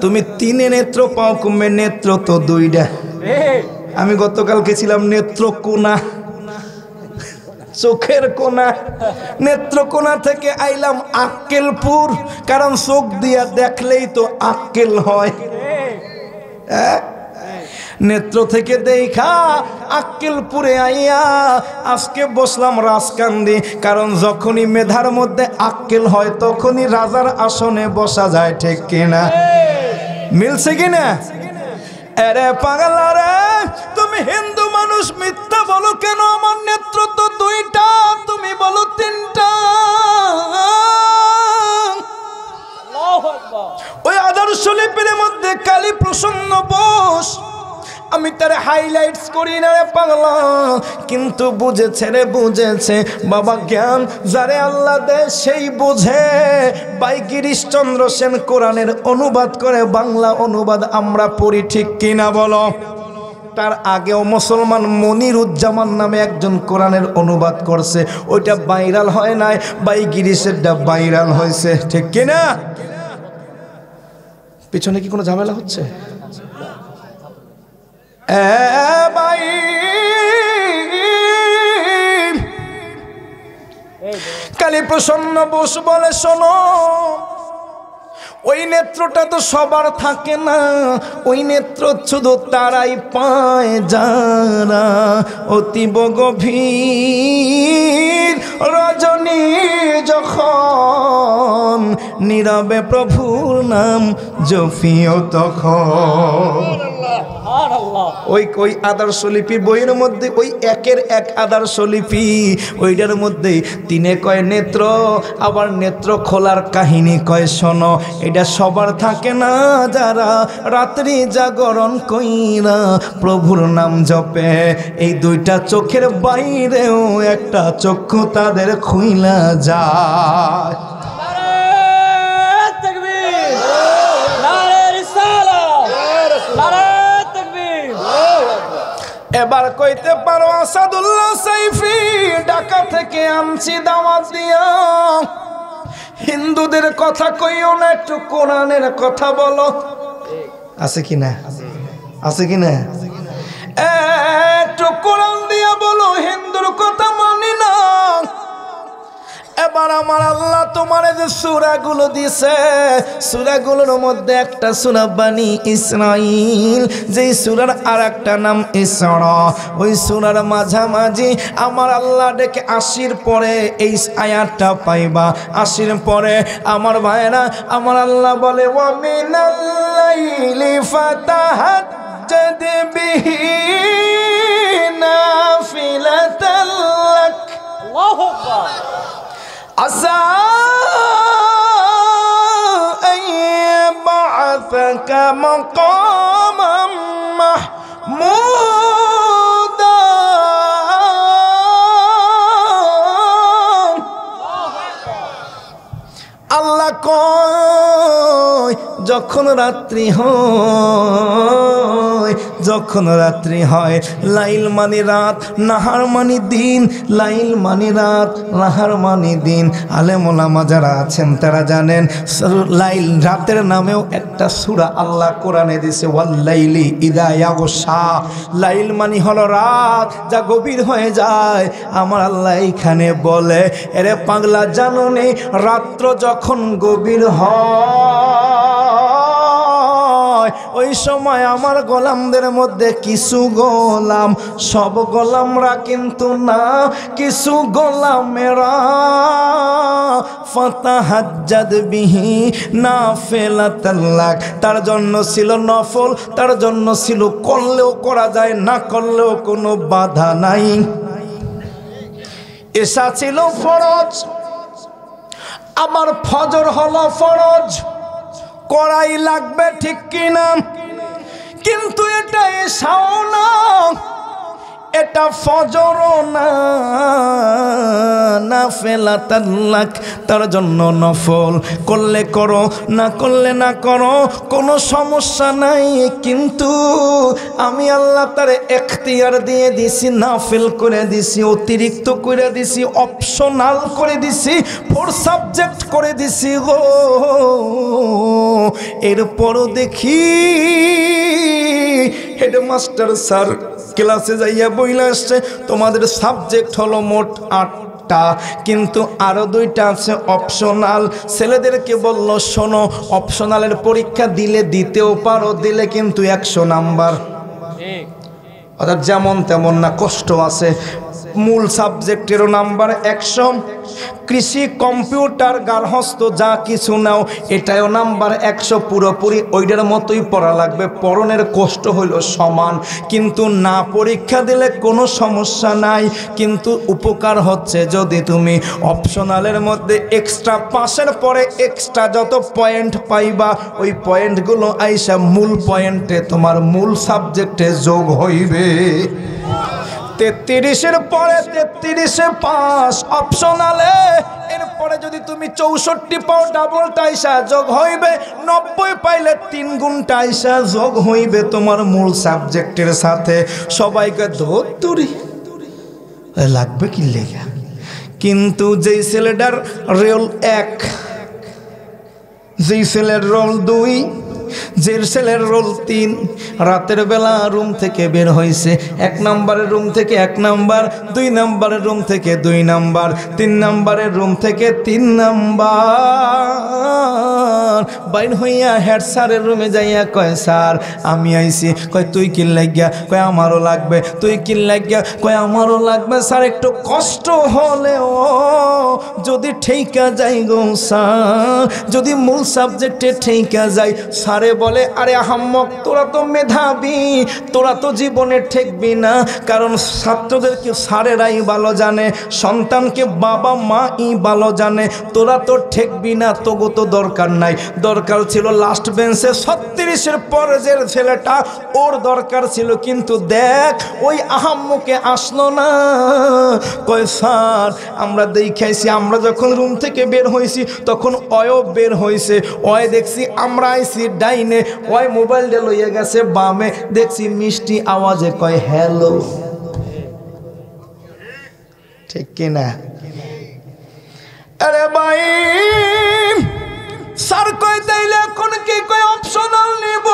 তুমি 3-এ নেত্র পাও কমে, নেত্র তো 2টা। আমি গতকালকে ছিলাম নেত্রকোনা, চোখের কোনা। নেত্রকোনা থেকে আইলাম আক্কেলপুর, কারণ চোখ দিয়া দেখলেই তো আক্কেল হয়। নেত্র থেকে দেখা আক্কেলপুরে আইয়া আজকে বসলাম রাজকান্দি, কারণ যখনই মেধার মধ্যে আক্কেল হয় তখনই রাজার আসনে বসা যায়। ঠিক কিনা? মিলছে কিনা? আরে পাগলা রে, তুমি হিন্দু মানুষ মিথ্যা বলো কেন? আমার নেত্র তো 2টা, তুমি বলো 3টা। ওই আদর্শলিপির মধ্যে কালীপ্রসন্ন ঘোষ আমি তার হাইলাইটস করি না রে পাগলা, কিন্তু বুঝেছে রে বুঝেছে বাবা, জ্ঞান যারে আল্লাহ দেয় সেই বুঝে। ভাই গিরিশচন্দ্র সেন কোরআনের অনুবাদ করে, বাংলা অনুবাদ আমরা পড়ি, ঠিক কিনা বলো? তার আগেও মুসলমান মনিরুজ্জামান নামে একজন কোরআনের অনুবাদ করছে, ওইটা ভাইরাল হয় নাই, ভাই গিরিশেরটা ভাইরাল হয়েছে, ঠিক কিনা? পিছনে কি কোনো ঝামেলা হচ্ছে? ভাই কালী প্রসন্ন বোস বলে, শোনো, ওই নেত্রটা তো সবার থাকে না, ওই নেত্র শুধু তারাই পায় যারা অতীব গভীর রজনী যখন নীরবে প্রভুর নাম জপিও তখন। ওই আদর্শ লিপি বইয়ের মধ্যে, ওই একের এক আদর্শ লিপি, ওইটার মধ্যে তিনে কয় নেত্র, আবার নেত্র খোলার কাহিনী কয় শোনো। এটা সবার থাকে না, যারা রাত্রি জাগরণ কইরা প্রভুর নাম জপে। এই দুইটা চোখের বাইরেও একটা চক্ষু তাদের খুইলা যায়। এবার কইতে পারো আসাদুল্লাহ সাইফি, ঢাকা থেকে আনছি দাওয়াত দিয়া। হিন্দুদের কথা কইও না, একটু কোরআনের কথা বলো। আছে কি না? আছে কি না? একটু কোরআন দিয়া বলো, হিন্দুর কথা মানি না। এবার আমার আল্লাহ তোমার যে সূরাগুলো দিছে, সূরাগুলোর মধ্যে একটা সূরা বানি ইসরাইল, যেই সূরার আর একটা নাম ইসরা। ওই সূরার মাঝামাঝি আমার আল্লাহ ডেকে ৮০ পরে এই আয়াতটা পাইবা। ৮০ পরে আমার ভাইরা, আমার আল্লাহ বলে, ওয়া মিনাল লাইলি ফাতাহাজ্জাদ বিহি নাফিলাতাল লাক। আল্লাহু আকবার। عسى أن يبعثك مقاما محمودا। আল্লাহ কয়, যখন রাত্রি হয়, যখন রাত্রি হয়, লাইল মানে রাত, নাহার মানে দিন, লাইল মানে রাত, নাহার মানে দিন। আলেম ওলামা যারা আছেন তারা জানেন, লাইল রাতের নামেও একটা সূরা আল্লাহ কোরআনে দিয়েছে, ওয়াল্লাইলি ইযা ইয়াগশা। লাইল মানে হলো রাত, যা গভীর হয়ে যায়। আমার আল্লাহ এইখানে বলে, এরে পাগলা জানো নে, রাত্র যখন গভীর হয়, ওই সময় আমার গোলামদের মধ্যে কিছু গোলাম, সব গোলামরা কিন্তু না, কিছু গোলামেরা ফাতাহাজ্জাদ বিহি নাফিলাতাল লাক, তার জন্য ছিল নফল, তার জন্য ছিল করলেও করা যায়, না করলেও কোনো বাধা নাই। এসা ছিল ফরজ, আমার ফজর হলো ফরজ, করাই লাগবে, ঠিক কিনা? কিন্তু এটা এসাও না, এটা ফজরও না, নাফিলাতাল লাক, তার জন্য নফল, করলে করো, না করলে না করো, কোনো সমস্যা নাই। কিন্তু আমি আল্লাহ তার এখতিয়ার দিয়ে দিছি, নাফিল করে দিছি, অতিরিক্ত করে দিছি, অপশনাল করে দিছি, 4 সাবজেক্ট করে দিছি গো। এরপরও দেখি হেডমাস্টার স্যার ক্লাসে যাইয়া বইলা আসছে, তোমাদের সাবজেক্ট হলো মোট 8টা, কিন্তু আরো 2টা আছে অপশনাল। ছেলেদেরকে বলল, শোনো, অপশনালের পরীক্ষা দিলে দিতেও পারো, দিলে কিন্তু 100 নাম্বার, অর্থাৎ যেমন তেমন না, কষ্ট আছে। মূল সাবজেক্টেরও নাম্বার 100, কৃষি কম্পিউটার গার্হস্থ্য যা কিছু নাও এটাও নাম্বার 100, পুরোপুরি ওইটার মতোই পড়া লাগবে। পড়নের কষ্ট হইল সমান, কিন্তু না পরীক্ষা দিলে কোনো সমস্যা নাই। কিন্তু উপকার হচ্ছে যদি তুমি অপশনালের মধ্যে এক্সট্রা পাসের পরে এক্সট্রা যত পয়েন্ট পাইবা ওই পয়েন্টগুলো আইসা মূল পয়েন্টে তোমার মূল সাবজেক্টে যোগ হইবে। 33-এর পরে 33-এ পাস অপশনালে, এরপরে যদি তুমি 64 পাও ডাবলটা আইসা যোগ হইবে, 90 পাইলে 3 গুণটা আইসা যোগ হইবে তোমার মূল সাবজেক্টের সাথে। সবাইকে ধরি লাগবে কি লেখা, কিন্তু যেই ছেলেটার রোল 1, যেই ছেলের রোল 2, যে ছেলের রোল 3, রাতের বেলা রুম থেকে বের হয়েছে, 1 নম্বরের রুম থেকে 1 নাম্বার, 2 নম্বরের রুম থেকে 2 নাম্বার, 3 নম্বরের রুম থেকে 3 নাম্বার, বাইর হইয়া হেড স্যারের রুমে যাইয়া কয় স্যার আমি আইছি। কয় তুই কি লাগিয়া? কয় আমারও লাগবে। তুই কি লাগিয়া? কয় আমারও লাগবে। স্যার একটু কষ্ট হলেও যদি ঠেকা যাই গো স্যার, যদি মূল সাবজেক্টে ঠেকা যাই। স্যারে বলে আরে আহাম্মক তোরা তো মেধাবী, তোরা তো জীবনে ঠেকবি না, কারণ ছাত্রদেরকে স্যারেরাই ভালো জানে, সন্তানকে বাবা মাই ভালো জানে, তোরা তো ঠেকবি না, তোগো তো দরকার নাই। দরকার ছিল লাস্ট বেঞ্চে 36-এর পরে যে ছেলেটা, ওর দরকার ছিল, কিন্তু দেখ ওই আহাম্মকে আসলো না। কয় স্যার আমরা দেখাইছি, আমরা যখন রুম থেকে বের হয়েছি তখন অয়ব বের হয়েছে, অয় দেখছি আমরা আইছি ডাইনে, ওই মোবাইলটা লইয়া গেছে বামে, দেখছি মিষ্টি আওয়াজে কয় হ্যালো। ঠিক কিনা? আরে ভাই স্যার কয় তাইলে এখন কি কয় অপশনাল নিব?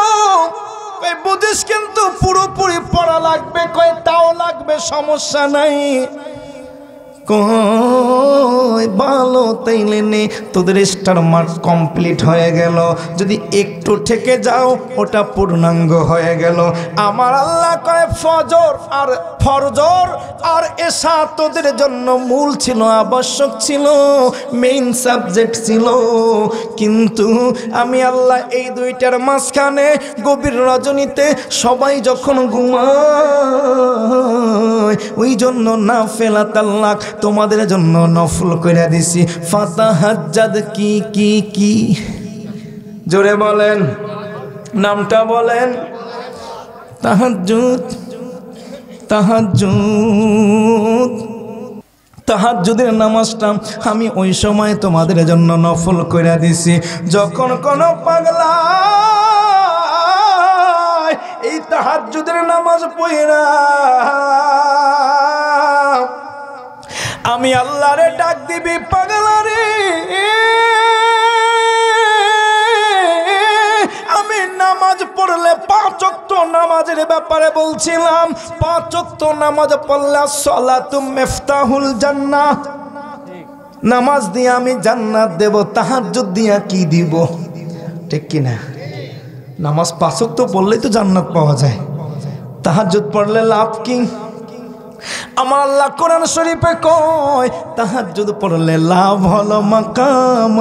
কয় বুঝিস কিন্তু পুরোপুরি পড়া লাগবে। কয় তাও লাগবে, সমস্যা নাই। কই ভালো তাইলে নে, তোদের স্টার মার্ক কমপ্লিট হয়ে গেল। যদি একটু থেকে যাও ওটা পূর্ণাঙ্গ হয়ে গেল। আমার আল্লাহ কয় ফজর আর এশা তোদের জন্য মূল ছিল, আবশ্যক ছিল, মেইন সাবজেক্ট ছিল, কিন্তু আমি আল্লাহ এই দুইটার মাঝখানে গভীর রজনীতে সবাই যখন ঘুমায় ওই জন্য না ফেলাত আল্লাহ তোমাদের জন্য নফল করে দিছি। ফাতাহাজ্জাদ কি কি কি জোরে বলেন, নামটা বলেন। তাহাজ্জুদ, তাহাজ্জুদের নামাজটা আমি ওই সময় তোমাদের জন্য নফল করে দিছি। যখন কোন পাগলা এই তাহাজ্জুদের নামাজ পড়া আমি আল্লাহরে ডাক দিবি, পাগলারে আমি নামাজ পড়লে 5 ওয়াক্ত নামাজের ব্যাপারে বলছিলাম, 5 ওয়াক্ত নামাজ পড়লে সালাতু মিফতাহুল জান্নাহ, নামাজ দিয়ে আমি জান্নাত দেব। তাহাজ্জুদ দিয়া কি দিব? ঠিক কি না? নামাজ 5 ওয়াক্ত পড়লেই তো জান্নাত পাওয়া যায়, তাহাজ্জুদ পড়লে লাভ কি? আমার আল্লাহ কোরআন শরীফে কয় তাহাজ্জুদ পড়লে লাভ হলো মাকাম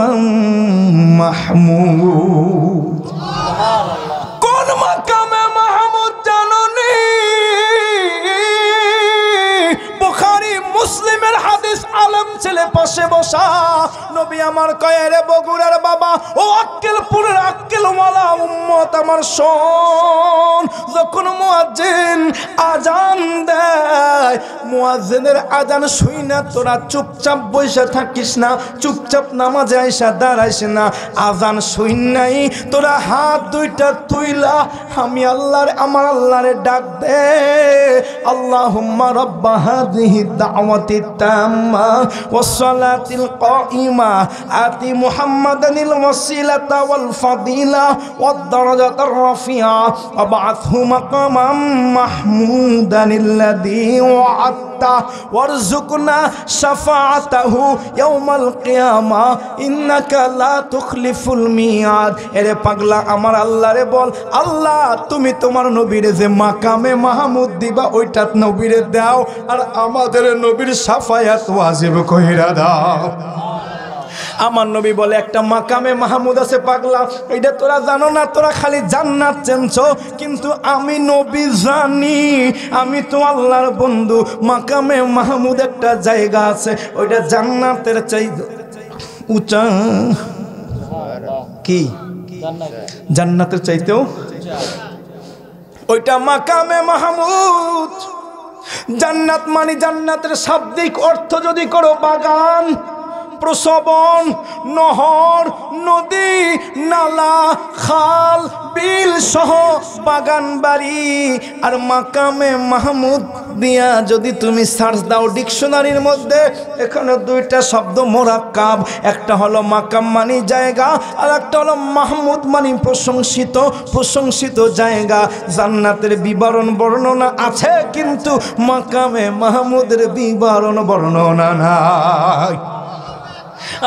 মাহমুদ। কোন মাকামে মাহমুদ জানোনি? বুখারী মুসলিমের হাদিস, আলেম ছেলে পাশে বসা, নবী আমার কয় রে বগুড়ার বাবা ও আক্কেলপুরের আক্কেলওয়ালা উম্মত আমার শোন, যখন মুয়াজ্জিন আজান দেয়, মুয়াজ্জিনের আজান শুই না তোরা চুপচাপ বসে থাকিস না, চুপচাপ নামাজে আইসা দাঁড়াইস না। আজান শুই নাই তোরা হাত দুইটা তুইলা আমি আল্লাহর আমার আল্লাহরে ডাক দে, আল্লাহুম্মা রাব্বা হাযিহি দাওয়াতি তাম্মা ওয়াস সালাতিল কাইমা আতি মুহাম্মাদানিল ওয়াসিলাতা ওয়াল ফাদিলা ওয়াদ দারাজাতার রাফিআ ওয়াবআথহু মাকামান মাহমুদানিল্লাযী ওয়া'আত মাউতা ওয়ারযুকনা শাফাআতাহু ইয়াউমাল কিয়ামা ইন্নাকা লা তুখলিফুল মিয়াদ। এরে পাগলা আমার আল্লাহরে বল, আল্লাহ তুমি তোমার নবীরে যে মাকামে মাহমুদ দিবা ওইটা নবীরে দাও, আর আমাদের নবীর শাফায়াত ওয়াজিব কইরা দাও। আমার নবী বলে একটা মাকামে মাহমুদ আছে পাগলা, এটা তোরা জানো না, তোরা খালি জান্নাত চেনছো, কিন্তু আমি নবী জানি, আমি তো আল্লাহর বন্ধু। মাকামে মাহমুদ একটা জায়গা আছে, ওইটা জান্নাতের চাইতে উঁচা। কি জান্নাতের চাইতেও ওইটা মাকামে মাহমুদ। জান্নাত মানে জান্নাতের শাব্দিক অর্থ যদি করো বাগান, প্রসবন, নহর, নদী, নালা, খাল, বিল সহ বাগান বাড়ি। আর মাকামে মাহমুদ দিয়া যদি তুমি সার্চ দাও ডিকশনারির মধ্যে, এখানে দুইটা শব্দ মোরাক্কাব, একটা হলো মাকাম মানে জায়গা, আর একটা হলো মাহমুদ মানে প্রশংসিত, প্রশংসিত জায়গা। জান্নাতের বিবরণ বর্ণনা আছে, কিন্তু মাকামে মাহমুদের বিবরণ বর্ণনা নাই।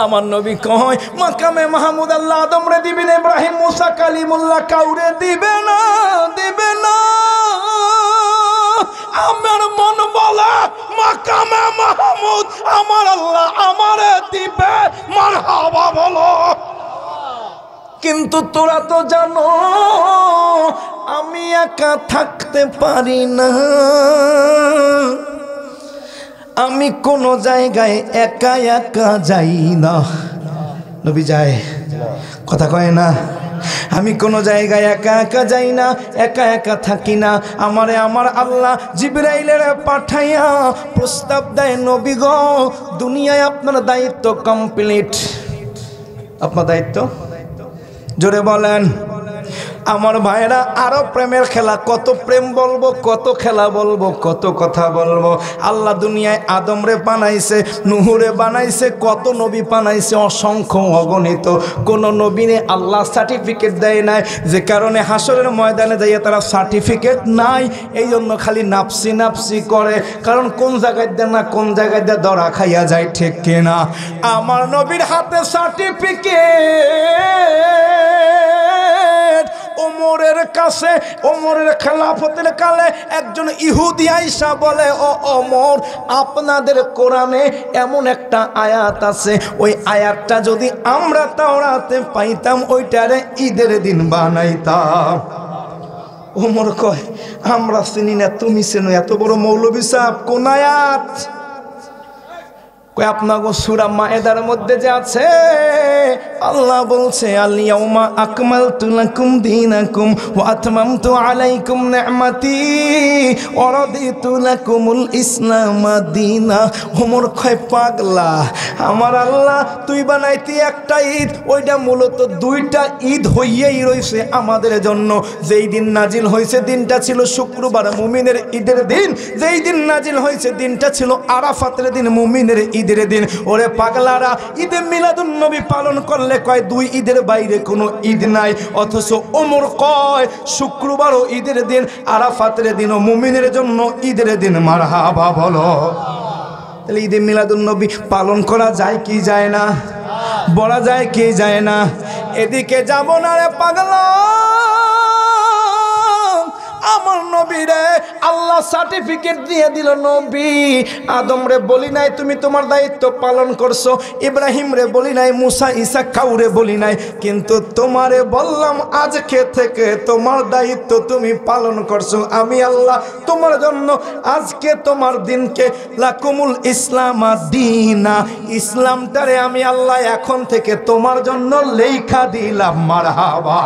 আমার নবী কয় মাকামে মাহমুদ আল্লাহ আদমরে দিবেন, ইব্রাহিম, মুসা, কালিমুল্লাহ কাউরে দিবে না, দিবে না। আমার মন বলে মাকামে মাহমুদ আমার আল্লাহ আমারে দিবে, মারহাবা বলো। কিন্তু তোরা তো জানো আমি একা থাকতে পারি না, আমি কোনো জায়গায় একা একা যাই না। নবী যায়, কথা কয় না, আমি কোনো জায়গায় একা একা যাই না, একা একা থাকি না। আমারে আমার আল্লাহ জিবরাইলের পাঠাইয়া প্রস্তাব দেয়, নবী গো দুনিয়ায় আপনার দায়িত্ব কমপ্লিট। আপনার দায়িত্ব জোরে বলেন। আমার ভাইরা আরো প্রেমের খেলা, কত প্রেম বলবো, কত খেলা বলবো, কত কথা বলবো। আল্লাহ দুনিয়ায় আদমরে বানাইছে, নুহুরে বানাইছে, কত নবী বানাইছে অসংখ্য অগণিত। কোন নবীরে আল্লাহ সার্টিফিকেট দেয় নাই, যে কারণে হাসরের ময়দানে যাইয়া তারা সার্টিফিকেট নাই, এই জন্য খালি নাপসি নাপসি করে। কারণ কোন জায়গায় দেয় না, কোন জায়গায় দিয়ে ধরা খাইয়া যায়, ঠিক কিনা? আমার নবীর হাতে সার্টিফিকেট। ওমরের কাছে, ওমরের খেলাফতের কালে একজন ইহুদি আইসা বলে, ও ওমর আপনাদের কোরআনে এমন একটা আয়াত আছে, ওই আয়াতটা যদি আমরা তাওরাতে পাইতাম ওইটারে ঈদের দিন বানাইতাম। ওমর কয় আমরা চিনি না, তুমি চেনো, এত বড় মৌলবী সাহেব কোন আয়াত? আপনাকে সূরা মায়েদার মধ্যে যে আছে, আল্লাহ বলছে আল ইয়াউমা আকমালতু লাকুম দীনাকুম ওয়া আতমামতু আলাইকুম নি'মাতি ওয়া রাদিতু লাকুমুল ইসলাম দীনা। ওমর কয় পাগলা, আমার আল্লাহ তুই বানাইতি একটা ঈদ, ওইটা মূলত দুইটা ঈদ হইয়াই রইছে আমাদের জন্য। যেই দিন নাজিল হয়েছে দিনটা ছিল শুক্রবার, মুমিনের ঈদের দিন। যেই দিন নাজিল হয়েছে দিনটা ছিল আরাফাতের দিন, মুমিনের ঈদের দিন। ওরে পাগলারা, ঈদে মিলাদুন নবী পালন করলে কয় দুই ঈদের বাইরে কোনো ঈদ নাই, অথচ ওমর কয় শুক্রবারও ঈদের দিন, আরাফাতের দিনও মুমিনের জন্য ঈদের দিন। মারহাবা বলো। তাহলে ঈদে মিলাদুন নবী পালন করা যায় কি যায় না? বলা যায় কি যায় না? এদিকে যাব না রে পাগলা, আমার নবীরে আল্লাহ সার্টিফিকেট দিয়ে দিল। নবী আদম রে বলি নাই তুমি তোমার দায়িত্ব পালন করছো, ইব্রাহিম রে বলি নাই, মুসা, ঈসা কাউরে বলি নাই, কিন্তু তোমারে বললাম আজকে থেকে তোমার দায়িত্ব তুমি পালন করছো। আমি আল্লাহ তোমার জন্য আজকে তোমার দিনকে লাকুমুল ইসলাম দীনা, ইসলামটারে আমি আল্লাহ এখন থেকে তোমার জন্য লেখা দিলাম। মারহাবা।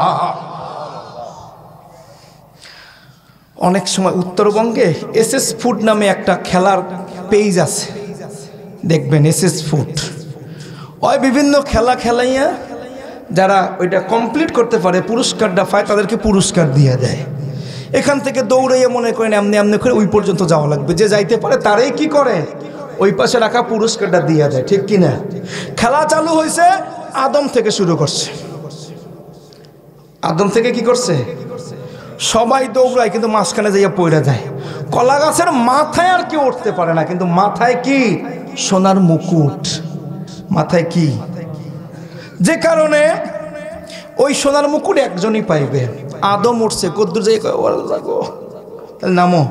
অনেক সময় উত্তরবঙ্গে এসএস ফুড নামে একটা খেলার পেজ আছে, দেখবেন এসএস ফুড। ওই বিভিন্ন খেলা খেলাইয়া যারা ওইটা কমপ্লিট করতে পারে, পুরস্কারটা পায়, তাদেরকে পুরস্কার দিয়ে দেয়। এখান থেকে দৌড়াইয়া মনে করেন এমনি এমনি করে ওই পর্যন্ত যাওয়া লাগবে, যে যাইতে পারে তারাই কি করে ওই পাশে রাখা পুরস্কারটা দিয়ে দেয়, ঠিক কিনা? খেলা চালু হয়েছে আদম থেকে শুরু করছে, আদম থেকে কি করছে? সবাই দৌড়ায়, কিন্তু মাঝখানে যাইয়া পড়ে যায়। কলা গাছের মাথায় আর কেউ উঠতে পারে না, কিন্তু মাথায় কি সোনার মুকুট, মাথায় কি, যে কারণে ওই সোনার মুকুট একজনই পাইবে। আদম উঠছে, কদ্দুর যাই লাগো নামো,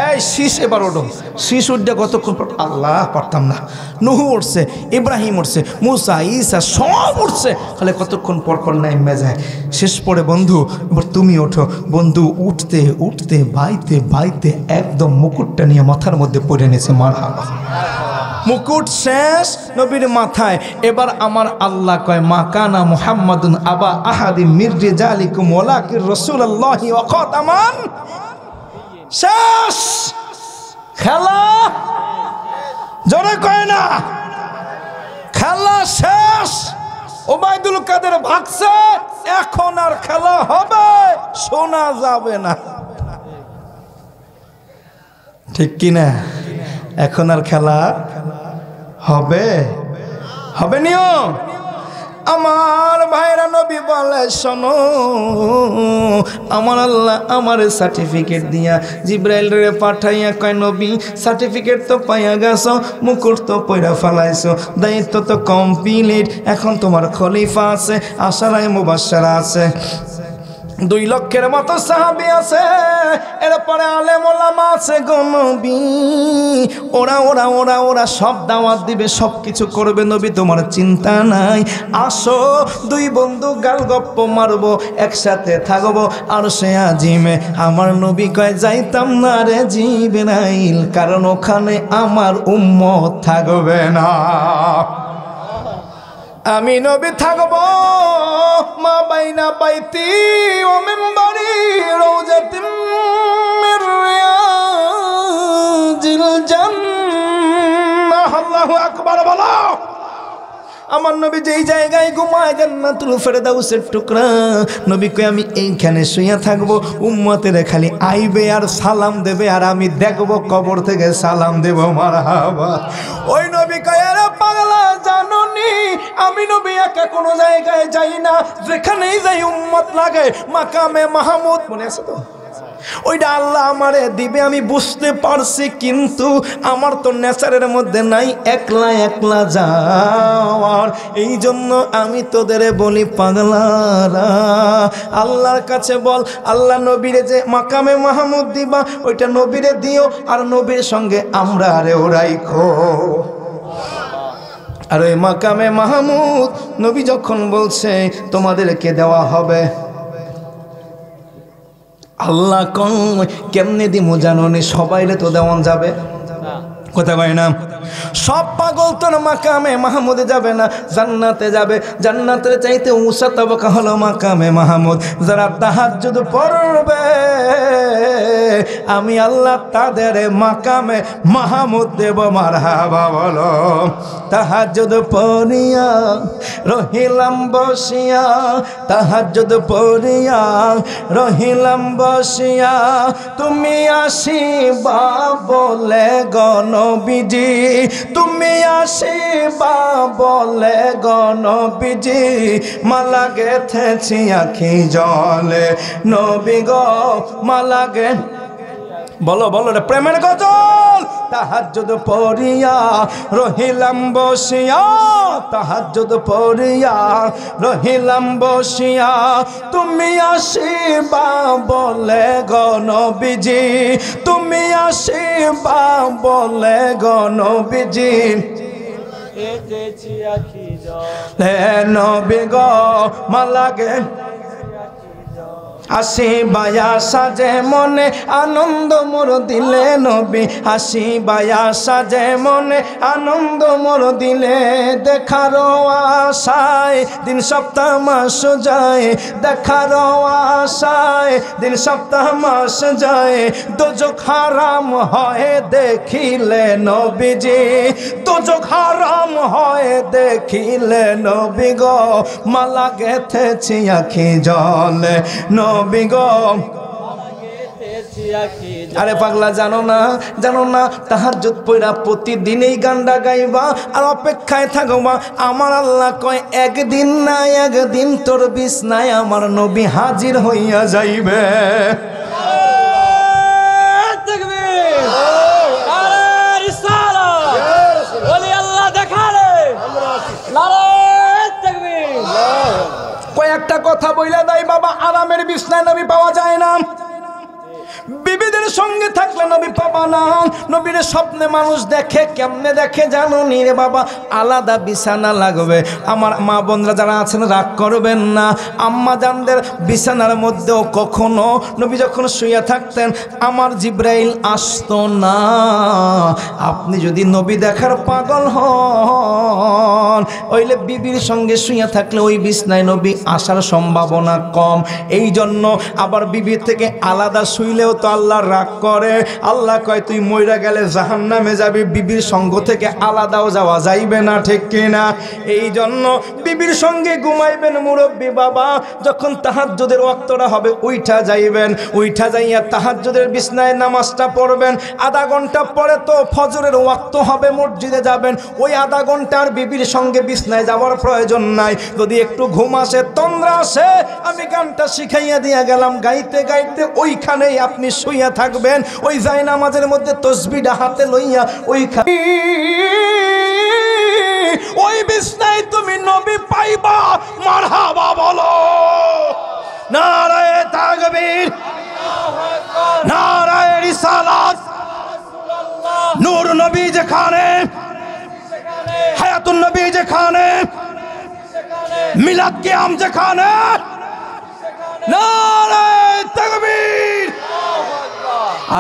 এই শীষ এবার ওঠো, শীষ উঠে কতক্ষণ পর, আল্লাহ পারতাম না। নুহু উঠছে, ইব্রাহিম উঠছে, মুসা, ঈসা সব উঠছে, খালি কতক্ষণ পর পর নেমে যায়। শেষ পরে বন্ধু এবার তুমি ওঠো। বন্ধু উঠতে উঠতে বাইতে বাইতে একদম মুকুটটা নিয়ে মাথার মধ্যে পড়ে নিয়েছে। মারহাবা, মুকুট শেষ নবীর মাথায়। এবার আমার আল্লাহ কয়, মা কানা মুহাম্মাদুন আবা আহাদিম মির রিজালিকুম ওয়ালাকিন রাসূলুল্লাহি ওয়া খাতামান। শেষ খেলা, জোরে কয় না, খেলা শেষ। ওবায়দুল কাদের ভাগছে, এখন আর খেলা হবে শোনা যাবে না, ঠিক কিনা? এখন আর খেলা হবে, হবে নিয়ম। আমার ভাইরা নবী বলে, শোনো আমার আল্লাহ আমার সার্টিফিকেট দিয়া জিব্রাইল রে পাঠাইয়া কয়, নবী সার্টিফিকেট তো পাইয়া গেছো, মুকুট তো পয়রা ফেলাইছো, দায়িত্ব তো কমপ্লিট, এখন তোমার খলিফা আছে, আশারায়ে মুবাশশারা আছে, 2 লক্ষের মতো সাহাবী আছে, এরপরে আলেম ওলামা আছে গো নবী, ওরা ওরা ওরা ওরা সব দাওয়াত দিবে, সব কিছু করবে নবী, তোমার চিন্তা নাই। আসো 2 বন্ধু গাল গপ্প মারবো, একসাথে থাকবো আরশে আজিমে। আমার নবী কয়, যাইতাম না রে জিবরাইল, কারণ ওখানে আমার উম্মত থাকবে না, আমি নবী থাকবো মা বাইনা বাইতি ও মিম্বরি রওজাতিম মির রিয়াজিল জান্নাহ। আল্লাহু আকবার বলো। আমার নবী যেই জায়গায় ঘুমায় জান্নাতুল ফেরদাউসের টুকরা, নবী কয় আমি এইখানে শুয়ে থাকবো, উম্মতের খালি আইবে আর সালাম দেবে, আর আমি দেখবো কবর থেকে সালাম দেব। মারহাবা। ওই নবী কয়, আরে পাগলা জানোনি আমি নবী একা কোনো জায়গায় যাই না, যেখানেই যাই উম্মত লাগে। মাকামে মাহমুদ মনে আছে তো, ওইটা আল্লাহ আমারে দিবে আমি বুঝতে পারছি, কিন্তু আমার তো নেচারের মধ্যে নাই একলা একলা যাওয়ার। এই জন্য আমি তোদের বলি পাগলারা, আল্লাহর কাছে বল, আল্লাহ নবীরে যে মাকামে মাহমুদ দিবা ওইটা নবীরে দিও, আর নবীর সঙ্গে আমরা আরে ওরাইখো। আর ওই মাকামে মাহমুদ নবী যখন বলছে তোমাদেরকে দেওয়া হবে, আল্লাহ কেমনে দিমু জানোনি, সবাইরে তো দেওয়ান যাবে, কথা কয় না? সব পাগল তোর মাকামে মাহমুদে যাবে না, জান্নাতে যাবে। জান্নাতের চাইতে উঁচা তবকা হলো মাকামে মাহমুদ। যারা তাহাজ্জুদ পড়বে আমি আল্লাহ তাদের মাকামে মাহমুদ দেব। মারহাবা বলো। তাহাজ্জুদ পড়িয়া রহিলাম বসিয়া, তাহাজ্জুদ পড়িয়া রহিলাম বসিয়া, তুমি আসিবা বলে গণবিজি, তুমি আসিবা বলে গণবিজি, মালা গেথেছি আখি জলে নবী গো, মালা গে বলো বলো রে প্রেমের গজল। তাহাজ্জুদ পড়িয়া রহিলাম বসিয়া, তাহাজ্জুদ পড়িয়া রহিলাম বসিয়া, তুমি আসিবা বলে গণবিজি, তুমি আসিবা বলে গণবিজি, নবী গো মালাগে আসি বায়া সাজে মনে আনন্দ মোর দিলে নবী, আসি বায়া সাজে মনে আনন্দ মোর দিলে, দেখার আশায় দিন সপ্তাহ মাস যায়, দেখার আশায় দিন সপ্তাহ মাস যায়, দোজখ হারাম হয় দেখিলে নবীজি, দোজখ হারাম হয় দেখিলে নবী গো, মালা গেথেছি আখি জলে নবী গো। আরে পাগলা জানো না, জানো না তাহাজ্জুদ পড়া প্রতিদিন এই গানটা গাইবা আর অপেক্ষায় থাকবা। আমার আল্লাহ কয় একদিন না একদিন তোর বিছনায় আমার নবী হাজির হইয়া যাইবে। একটা কথা বইলা দেয় বাবা, আরামের বিছনায় নবী পাওয়া যায় না, বিবিদের সঙ্গে থাকলে নবী পাবা না। নবীর স্বপ্নে মানুষ দেখে, কেমনে দেখে জানো নি রে বাবা? আলাদা বিছানা লাগবে। আমার মা বোনরা যারা আছেন রাগ করবেন না, আম্মা জানদের বিছানার মধ্যেও কখনো নবী যখন শুয়ে থাকতেন আমার জিব্রাইল আসতো না। আপনি যদি নবী দেখার পাগল হন, ওইলে বিবির সঙ্গে শুয়ে থাকলে ওই বিছনায় নবী আসার সম্ভাবনা কম। এই জন্য আবার বিবির থেকে আলাদা শুইলেও তো আল্লাহ রাগ করে। আল্লাহ কয় তুই মইরা গেলে জাহান্নামে যাবি, বিবির সঙ্গ থেকে আলাদাও যাওয়া যাইবে না, ঠিক কিনা? এই জন্য বিবির সঙ্গে ঘুমাইবেন মুরব্বী বাবা। যখন তাহাজ্জুদের ওয়াক্তটা হবে উইঠা যাইবেন, উইঠা যাইয়া তাহাজ্জুদের বিছনায় নামাজটা পড়বেন। আধা ঘন্টা পরে তো ফজরের ওয়াক্ত হবে, মসজিদে যাবেন। ওই আধা ঘন্টার বিবির সঙ্গে বিছনায় যাওয়ার প্রয়োজন নাই। যদি একটু ঘুম আসে, তন্দ্রা আসে, আমি গানটা শিখাইয়া দিয়া গেলাম, গাইতে গাইতে ওইখানেই আপনি শুইয়া থাকবেন। ওই জায়নামাজের মধ্যে তাসবিহটা হাতে লইয়া ওইখানে ওই বিছনায় তুমি নবী পাইবা। মারহাবা বলো, নারায়ে তাকবীর, নারায়ে রিসালাত। নূর নবী যেখানে, হায়াতুন নবী যেখানে, মিলাদ কিয়াম যেখানে, নারায়ে তাকবীর।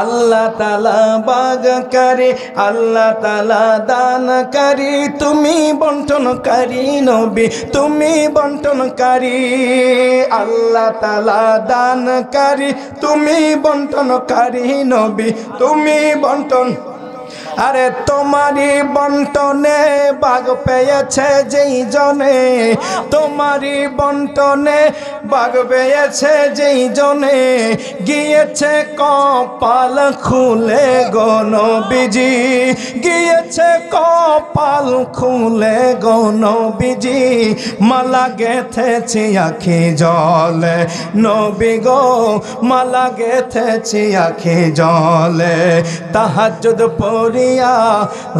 আল্লাহ তাআলা বাগকারী, আল্লাহ তাআলা দানকারী, তুমি বন্টনকারী নবী, তুমি বন্টনকারী। আল্লাহ তাআলা দানকারী, তুমি বন্টনকারী নবী, তুমি বন্টন। আরে তোমারই বন্টনে ভাগ পেয়েছে যেই জনে, তোমারই বন্টনে ভাগ পেয়েছে যেই জনে, গিয়েছে কপাল খুলে গো নবীজি, গিয়েছে কপাল খুলে গো নবীজি। মালা গেথেছি আখি জলে নবী গো, মালা গেথেছি আখি জলে। তাহাজ্জুদ পড়িয়া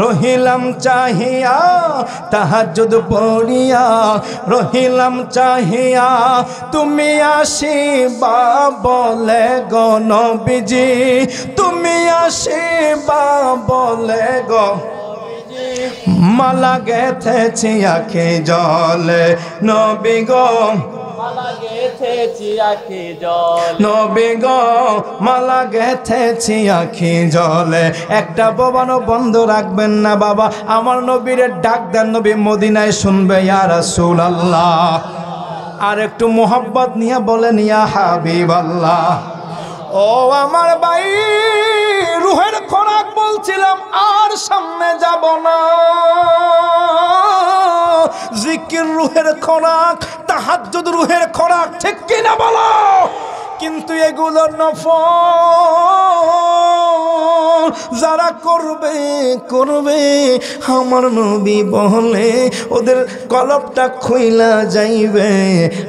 রহিলাম চাহিয়া, তাহাজ্জুদ পড়িয়া রহিলাম চাহিয়া, তুমি আসিবা বলে গো নবীজি, তুমি আসিবা বলে গো। মালা গেথেছি আখি জলে নবী গো, নবী গো, মালা গেথেছি আখি জলে। একটা ববানো বন্ধ রাখবেন না বাবা। আমার নবীরে ডাক দেন, নবী মদিনায় শুনবে ইয়া রাসূলুল্লাহ। আর একটু মোহাব্বত নিয়ে বলেন ইয়া হাবিবাল্লাহ। ও আমার ভাই, রুহের খোরাক বলছিলাম, আর সামনে যাব না। জিকির রুহের খোরাক, তাহাজ্জুদ রুহের খোরাক, ঠিক কিনা বলো? কিন্তু এগুলো নফল যারা করবে করবে, আমার নবী বলে ওদের কলবটা খুইলা যাইবে।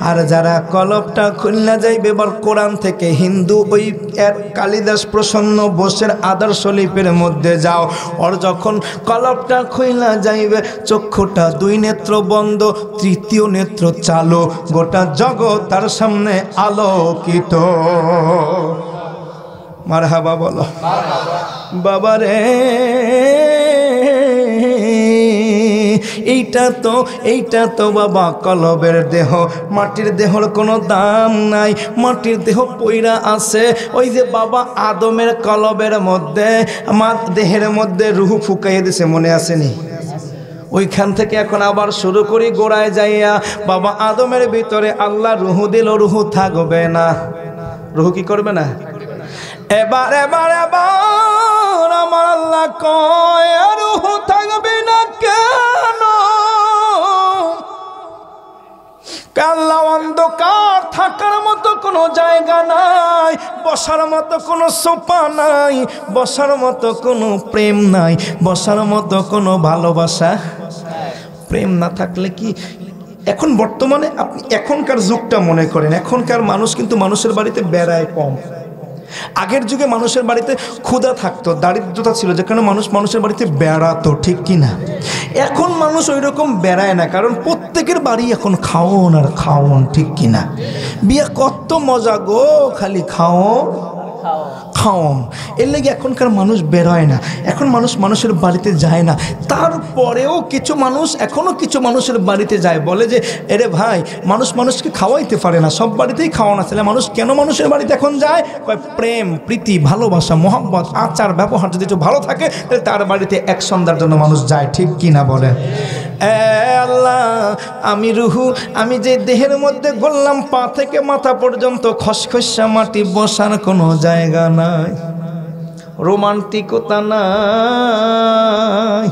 আর যারা কলবটা খুইলা যাইবে, এবার কোরআন থেকে হিন্দু ওই কালিদাস প্রসন্ন বোসের আদর্শ লিপির মধ্যে যাও, ওর যখন কলবটা খুইলা যাইবে, চক্ষুটা দুই নেত্র বন্ধ, তৃতীয় নেত্র চালু, গোটা জগৎ তার সামনে আলোকিত। মারহাবা বলো বাবারে। এইটা তো বাবা কলবের দেহ, মাটির দেহর কোনো দাম নাই। মাটির দেহ পইরা আছে ওই যে বাবা আদমের কলবের মধ্যে, আমার দেহের মধ্যে রুহ ফুকাইয়ে দিছে, মনে আসেনি? ওইখান থেকে এখন আবার শুরু করি গোড়ায় যাইয়া। বাবা আদমের ভিতরে আল্লাহ রুহ দিল, রুহ থাকবে না। রুহ কি করবে না? এবার এবার এবার আমার আল্লাহ কয় রুহ থাকবে না কেন? আল্লাহ অন্ধকার থাকার মতো কোনো জায়গা নাই, বসার মতো কোনো সোফা নাই, বসার মতো কোনো প্রেম নাই, বসার মতো কোনো ভালোবাসা। প্রেম না থাকলে কি এখন বর্তমানে আপনি এখনকার যুগটা মনে করেন, এখনকার মানুষ কিন্তু মানুষের বাড়িতে বেড়ায় কম। আগের যুগে মানুষের বাড়িতে ক্ষুধা থাকতো, দারিদ্রতা ছিল, যেখানে মানুষ মানুষের বাড়িতে বেড়াতো, ঠিক কিনা? এখন মানুষ ওই রকম বেড়ায় না, কারণ প্রত্যেকের বাড়ি এখন খাওন আর খাওন, ঠিক কিনা? বিয়ে কত মজা গো, খালি খাওন খাওন। এর লেগে এখনকার মানুষ বেরোয় না, এখন মানুষের বাড়িতে যায় না। তারপরেও কিছু মানুষ এখনও কিছু মানুষের বাড়িতে যায়, বলে যে এরে ভাই মানুষকে খাওয়াইতে পারে না, সব বাড়িতেই খাওয়ানো আছে, মানুষ কেন মানুষের বাড়িতে এখন যায়? কয় প্রেম প্রীতি ভালোবাসা মহব্বত আচার ব্যবহার যদি একটু ভালো থাকে তাহলে তার বাড়িতে এক সন্ধ্যার জন্য মানুষ যায়, ঠিক কিনা বলে? আল্লাহ, আমি রুহু, আমি যে দেহের মধ্যে গড়লাম পা থেকে মাথা পর্যন্ত খসখসা মাটি, বসার কোনো জায়গা নাই, রোমান্টিকতা নাই।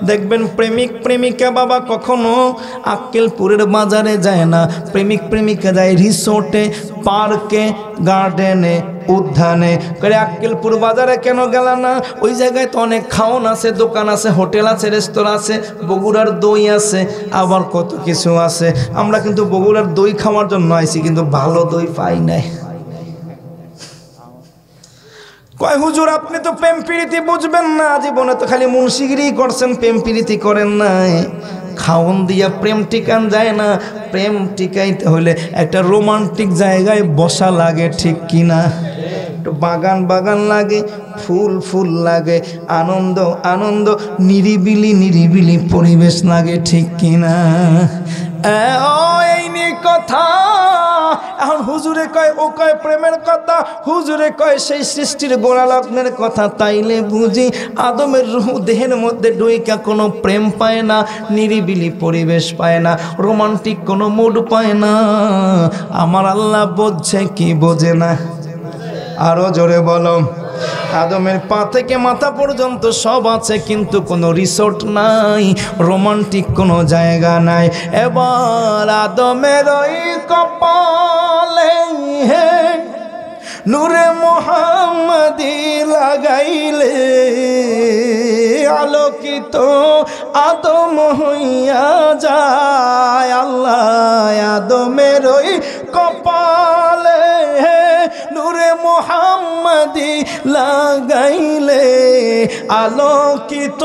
দেখবেন প্রেমিক প্রেমিকা বাবা কখনো আক্কেলপুরের বাজারে যায় না, প্রেমিক প্রেমিকা যায় রিসোর্টে, পার্কে, গার্ডেনে, উদ্যানে। করে আক্কেলপুর বাজারে কেন গেল না? ওই জায়গায় তো অনেক খাওন আছে, দোকান আছে, হোটেল আছে, রেস্তোরাঁ আছে, বগুড়ার দই আছে, আবার কত কিছু আছে। আমরা কিন্তু বগুড়ার দই খাওয়ার জন্য আইছি, কিন্তু ভালো দই পাই নাই। কয় হুজুর আপনি তো প্রেম প্রীতি বুঝবেন না, জীবনে তো খালি মুন্সিগিরি করছেন, প্রেম প্রীতি করেন নাই। খাওন দিয়া প্রেম টিকান যায় না, প্রেম টিকাইতে হলে একটা রোমান্টিক জায়গায় বসা লাগে, ঠিক কিনা? একটু বাগান বাগান লাগে, ফুল ফুল লাগে, আনন্দ আনন্দ, নিরিবিলি নিরিবিলি পরিবেশ লাগে, ঠিক কিনা? এই নিয়ে কথা এখন হুজুরে কয়, ও কয় প্রেমের কথা, হুজুরে কয় সেই সৃষ্টির গোড়া লগ্নের কথা। তাইলে বুঝি আদমের রূহ দেহের মধ্যে ঢুইকা কোনো প্রেম পায় না, নিরিবিলি পরিবেশ পায় না, রোমান্টিক কোনো মুড পায় না। আমার আল্লাহ বোঝে কি বোঝে না? আরো জোরে বলো। আদমের পা থেকে মাথা পর্যন্ত সব আছে, কিন্তু কোনো রিসোর্ট নাই, রোমান্টিক কোনো জায়গা নাই। এবার আদমের ওই কপালে নূরে মোহাম্মদি লাগাইলে আলোকিত আদম হইয়া যায়। আল্লাহ আদমের ওই কপালে নূরে মোহাম্মদি লাগাইলে আলোকিত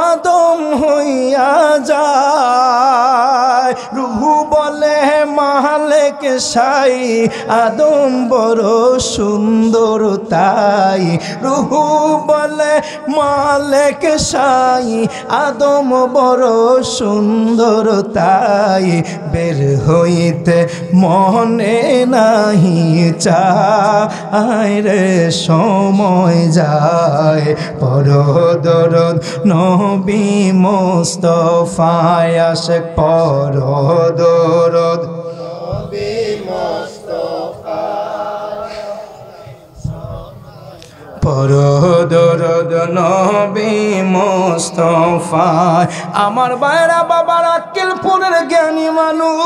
আদম হইয়া যায়। রুহু বলে মালেক সাই আদম বড় সুন্দর তাই, রুহু বলে মালেক সাই আদম বড় সুন্দর তাই, বের হইতে মনে নাহি চায় রে সময় যায়। পরদরদ নবী মুস্তাফায় আশিক, পরদরদ নবী মুস্তাফা, পরদরদ নবী মুস্তাফায়। আমার বাইরা বাবার আক্কেলপুরের জ্ঞানী মানুষ,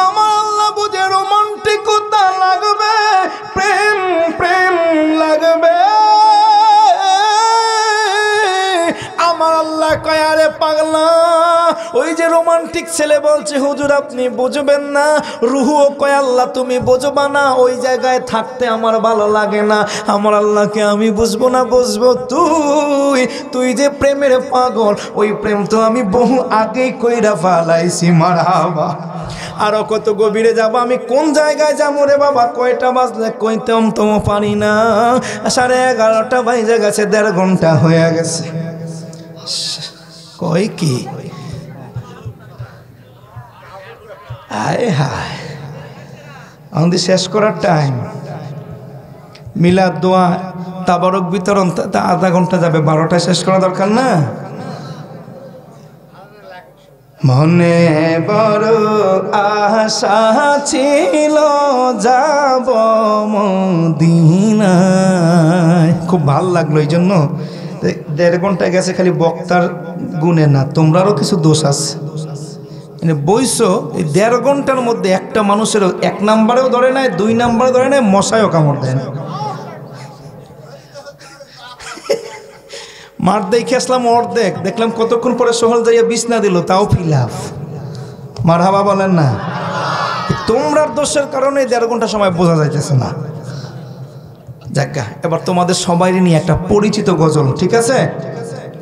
আমার আল্লাহ বুঝে রোমান্টিকতা লাগবে, প্রেম প্রেম লাগবে। আমার আল্লাহ কয় আরে পাগলা, ওই যে রোমান্টিক ছেলে বলছে হুজুর আপনি বুঝবেন না, রুহুও কয় আল্লাহ তুমি বুঝবা না, ওই জায়গায় থাকতে আমার ভালো লাগে না। আমার আল্লাহকে আমি বুঝবো না, বুঝবো তুই যে প্রেমের পাগল, ওই প্রেম তো আমি বহু আগেই কইরা ফালাইছি। মারহাবা। আরো কত গভীরে যাব, আমি কোন জায়গায় যাবো রে বাবা? কয়টা বাজলে কইতেম তো পারি না, 11:30 বাজে গেছে, 1.5 ঘন্টা হয়ে গেছে। কই কি আয় হায়, আমাদের শেষ করার টাইম। মিলাদ দোয়া তাবারক বিতরণ আধা ঘন্টা যাবে, 12টায় শেষ করা দরকার না? মনে বড় আশা ছিল যাব মদিনায়, খুব ভাল লাগলো। এই জন্য 1.5 ঘন্টা গেছে, খালি বক্তার গুণে না, তোমরারও কিছু দোষ আছে। বইছো এই 1.5 ঘন্টার মধ্যে একটা মানুষের 1 নাম্বারেও ধরে নাই, 2 নাম্বারে ধরে নাই, মশায়ও কামড় দেয় না। মাঠ দেখে আসলাম অর্ধেক, দেখলাম কতক্ষণ পরে সোহেল যাইয়া বিছনা দিল, তাও ফিলাফ। মারহাবা বলেন না? তোমরার দোষের কারণে 1.5 ঘন্টা সময় বোঝা যাইতেছে না। যাজ্ঞা, এবার তোমাদের সবাই নিয়ে একটা পরিচিত গজল, ঠিক আছে?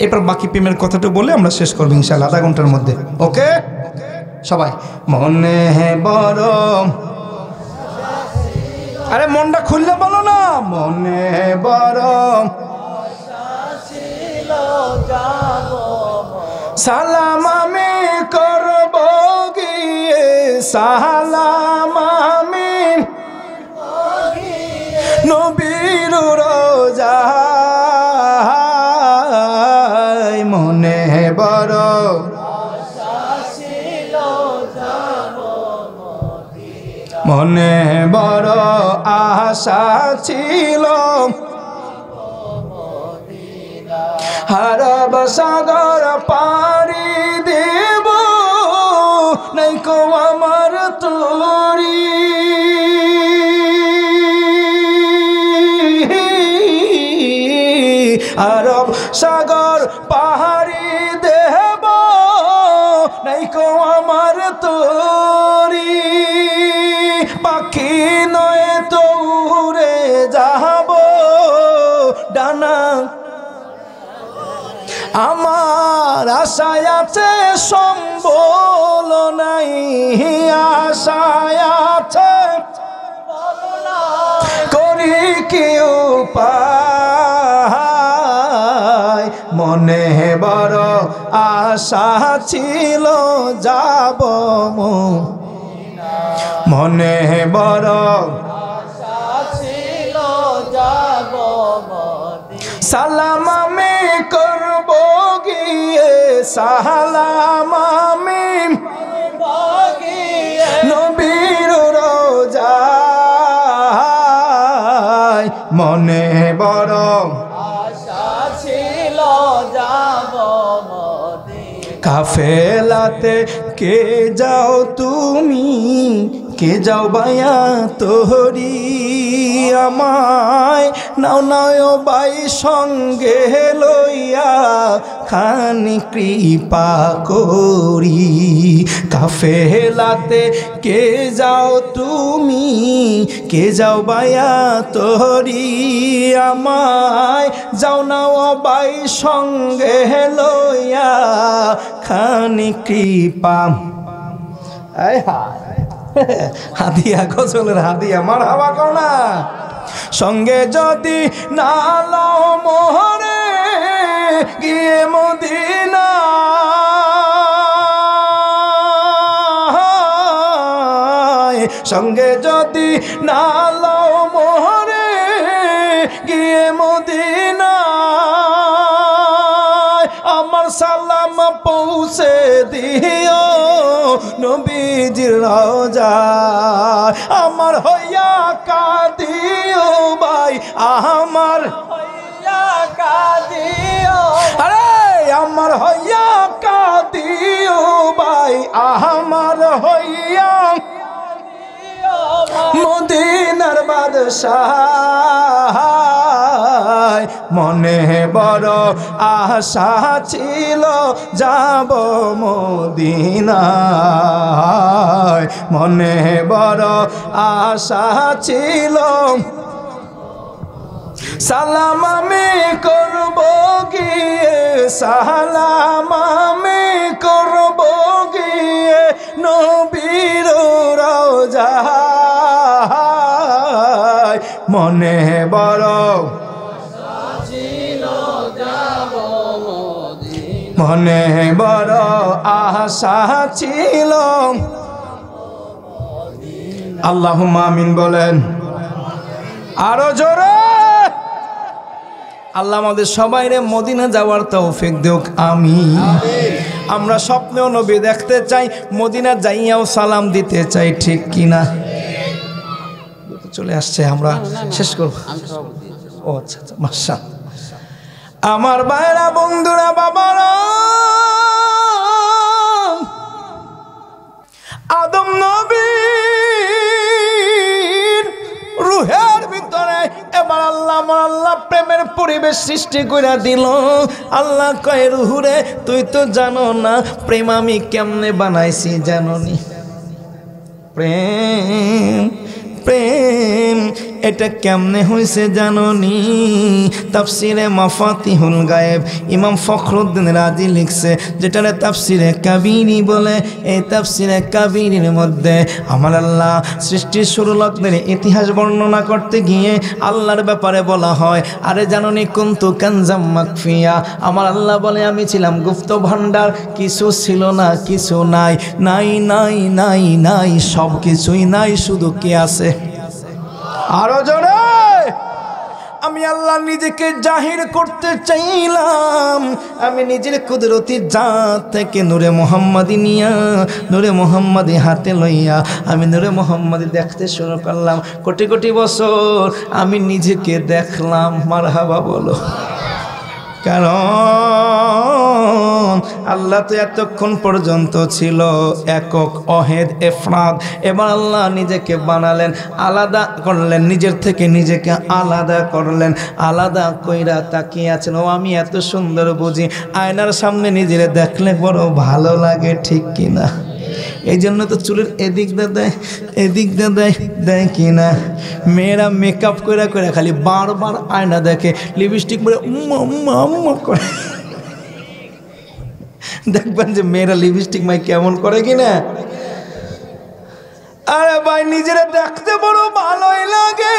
এরপর বাকি প্রেমের কথাটা বলে আমরা শেষ করবো ইনশাআল্লাহ আধা ঘন্টার মধ্যে। ওকে সবাই? মনে বড়, আরে মনটা খুললে বলো না। মনে বড় সালাম আমি করব গিয়ে, সালাম আমি নবীর রোজায়। মনে বড় মনে বড় আশা ছিল, হারাব সাগর পারি দেব নাই কো আমার তোরি। আরব সাগর পাহাড়ি দেব নাই কো আমার তোরি। পাখি নয় তো উড়ে যাব ডানা, আমার আশায় আছে সম্বল নাই, আশায় আছে করি কি উপায়। মনে বড় আশা ছিল যাব, মনে বড় সালাম আমি করব গিয়ে, সালাম আমি নবীর রোজায়। মনে বড় আশা ছিল যাব কাফেলাতে। কে যাও তুমি, কে যাও বায়া তোহরি, আমায় নাও নাও বাই সঙ্গে লইয়া খানি কৃপা করি। কাফেলাতে কে যাও তুমি, কে যাও বায়া তোহরি, আমায় যাও নাও বাই সঙ্গে লইয়া খানি কৃপা। হাদিয়া গজলের হাদিয়া মারহাবা কও না। সঙ্গে যদি না লও মোহরে গিয়ে মদিনা, সঙ্গে যদি না লও মোহরে গিয়ে মদিনা, আমার সালাম পৌঁছে দিও নবীজির রওজায়। আমার হইয়া কাঁদিও ভাই, আমার হইয়া কাঁদিও, আরে আমার হইয়া কাঁদিও ভাই, আমার হইয়া মদিনার বাদশাহ। মনে বড় আশা ছিল যাব মদিনায়, মনে বড় আশা ছিল সালাম আমি করব গিয়ে, সালাম আমি করব গিয়ে নবীর রওজায়। মনে বড় মনে বড় আশা ছিল। আল্লাহুম্মা আমিন বলেন আরো জোরে। আল্লাহ আমাদের সবাইরে মদিনা যাওয়ার তৌফিক দেখ, আমিন। আমরা স্বপ্নেও নবী দেখতে চাই, মদিনা যাইয়াও সালাম দিতে চাই, ঠিক কিনা? চলে আসছে, আমরা শেষ করব। ও আচ্ছা আচ্ছা, মাশাআল্লাহ। আমার ভাইরা বন্ধুরা বাবারা, আদম নবীর রুহের ভিতরে এবার আল্লাহ প্রেমের পরিবেশ সৃষ্টি করে দিল। আল্লাহ কয় রুহুরে তুই তো জানো না প্রেম আমি কেমনে বানাইছি, জানো নি? প্রেম প্রেম এটা কেমনে হয়েছে জানোনি? তাফসিরে মাফাতিহুল গায়েব ইমাম ফখরুদ্দিন রাজি লিখছে, যেটারে তাফসিরে কাবিরি বলে। এই তাফসিরে কাবিরির মধ্যে আমার আল্লাহ সৃষ্টির শুরু লগ্নের ইতিহাস বর্ণনা করতে গিয়ে আল্লাহর ব্যাপারে বলা হয়, আরে জানোনি কুনতু কানজাম মাকফিয়া, আমার আল্লাহ বলে আমি ছিলাম গুপ্ত ভান্ডার, কিছু ছিল না, কিছু নাই, নাই নাই নাই নাই, সব কিছুই নাই, শুধু কে আছে? আরো জোরে। আমি আল্লাহ নিজেকে জাহির করতে চাইলাম, আমি নিজের কুদরতি জাত থেকে নূরে মুহাম্মাদি নিয়া, নূরে মুহাম্মাদি হাতে লইয়া আমি নূরে মুহাম্মাদি দেখতে শুরু করলাম। কোটি কোটি বছর আমি নিজেকে দেখলাম। মারহাবা বলো। কারণ আল্লাহ তো এতক্ষণ পর্যন্ত ছিল একক, অহেদ, এফরাদ। এবার আল্লাহ নিজেকে বানালেন, আলাদা করলেন, নিজের থেকে নিজেকে আলাদা করলেন। আলাদা কইরা তাকিয়ে আছেন, ও আমি এত সুন্দর বুঝি। আয়নার সামনে নিজের দেখলে বড় ভালো লাগে, ঠিক কিনা? এই জন্য তো চুলের এদিক দিয়ে দেয়, এদিক দিয়ে দেয়, দেয় কিনা? মেয়েরা মেকআপ করে করে খালি বারবার আয়না দেখে, লিপস্টিক পরে উম্মা উম্মা উম্মা করে। দেখবেন যে মেয়েরা লিপস্টিক মাই কেমন করে কিনা। আরে ভাই, নিজেরা দেখতে বড় ভালোই লাগে।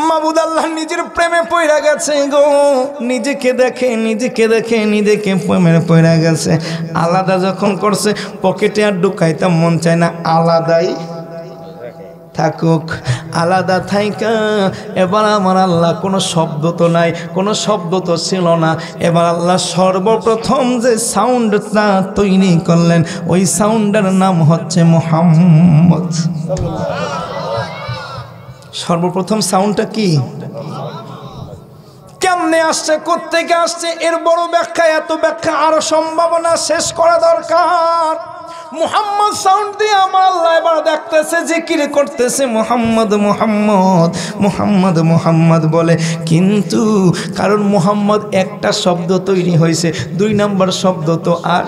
মাবুদ আল্লাহ নিজের প্রেমে পড়ে গেছে গো। নিজেকে দেখে, নিজেকে দেখে, নিজেকে প্রেমে পড়ে গেছে। আলাদা যখন করছে, পকেটে আর ঢুকাইতে মন চায় না, আলাদাই থাকুক। আলাদা থাইকা এবার আমার আল্লাহ কোনো শব্দ তো নাই, কোনো শব্দ তো ছিল না। এবার আল্লাহ সর্বপ্রথম যে সাউন্ডটা তৈরি করলেন, ওই সাউন্ডের নাম হচ্ছে মুহাম্মদ। সর্বপ্রথম সাউন্ডটা কি? কেমনে আসছে, কোত্থেকে আসছে, এর বড় ব্যাখ্যা, এত ব্যাখ্যা আরো সম্ভাবনা শেষ করা দরকার। মুহাম্মদ সাউন্ড দিয়ে আমার আল্লাহ এবার দেখতেছে, জিকির করতেছে মুহাম্মদ মুহাম্মদ মুহাম্মদ মুহাম্মদ বলে। কিন্তু কারণ মুহাম্মদ একটা শব্দ তৈরি হয়েছে, 2 নম্বর শব্দ তো আর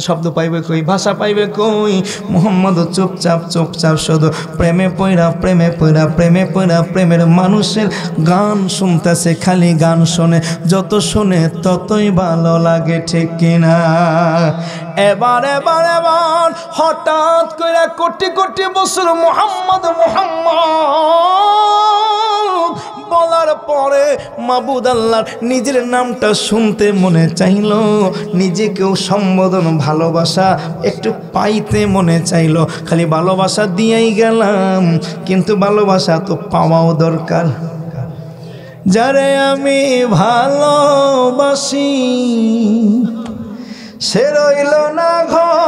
শব্দ পাইবে কই, ভাষা পাইবে কই? মুহাম্মদ চুপচাপ চুপচাপ শুধু প্রেমে পয়রা, প্রেমে পয়রা, প্রেমে পয়রা, প্রেমের মানুষের গান শুনতেছে, খালি গান শোনে, যত শুনে ততই ভালো লাগে, ঠিক কিনা? এবার এবার এবার হঠাৎ করে কোটি কোটি বছর মুহাম্মদ মুহাম্মদ বলার পরে মাবুদ আল্লাহর নিজের নামটা শুনতে মনে চাইল, নিজেকেও সম্বোধন, ভালোবাসা একটু পাইতে মনে চাইল। খালি ভালোবাসা দিয়েই গেলাম, কিন্তু ভালোবাসা তো পাওয়াও দরকার। যারে আমি ভালোবাসি সে রইল না ঘরে,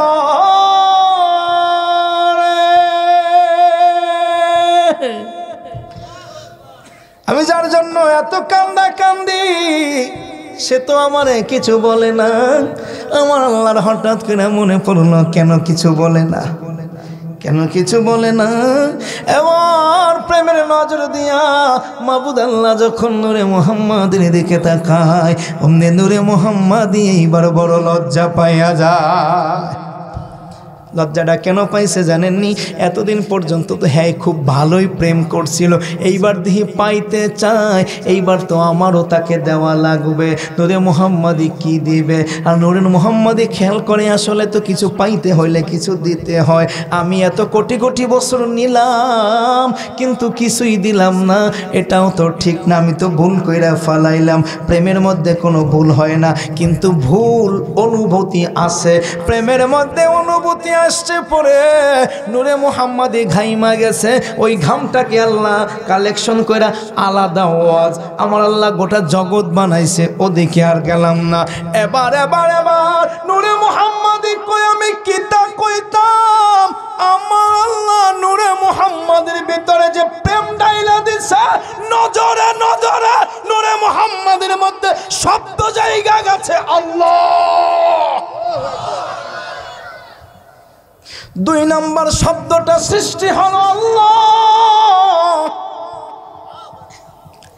আমি যার জন্য এত কান্দা কান্দি সে তো আমারে কিছু বলে না। আমার আল্লাহর হঠাৎ করে মনে পড়লো, কেন কিছু বলে না, কেন কিছু বলে না? এবার প্রেমের নজর দিয়া মাবুদ আল্লাহ যখন নূরে মুহাম্মাদের দিকে তাকায়, অমনি নূরে মুহাম্মাদি এইবার বড় লজ্জা পাইয়া যায়। লজ্জাটা কেন পাইছে জানেননি? এতদিন পর্যন্ত তো হ্যাঁ খুব ভালোই প্রেম করছিল, এইবার দেখি পাইতে চায়, এইবার তো আমারও তাকে দেওয়া লাগবে। নূরে মুহাম্মাদি কি দিবে? আর নূরে মুহাম্মাদি খেয়াল করে আসলে তো কিছু পাইতে হইলে কিছু দিতে হয়। আমি এত কোটি কোটি বছর নিলাম কিন্তু কিছুই দিলাম না, এটাও তো ঠিক না। আমি তো ভুল কইরা ফালাইলাম। প্রেমের মধ্যে কোনো ভুল হয় না, কিন্তু ভুল অনুভূতি আছে। প্রেমের মধ্যে অনুভূতি আসছে পরে নূরে মুহাম্মাদি ঘাইমা গেছে, ওই ঘামটাকে আল্লাহ কালেকশন কইরা আলাদা ওয়াজ আমার আল্লাহ গোটা জগৎ বানাইছে, ওদিকে আর গেলাম না। এবার এবার এবার নূরে মুহাম্মাদি কই আমি কিতা কইতাম, আমার আল্লাহ নূরে মুহাম্মাদের ভিতরে যে প্রেম ডাইলা দিছে, নজরে নজরে নূরে মুহাম্মাদের মধ্যে শব্দ জায়গা গেছে আল্লাহ। 2 নম্বর শব্দটা সৃষ্টি হলো আল্লাহ।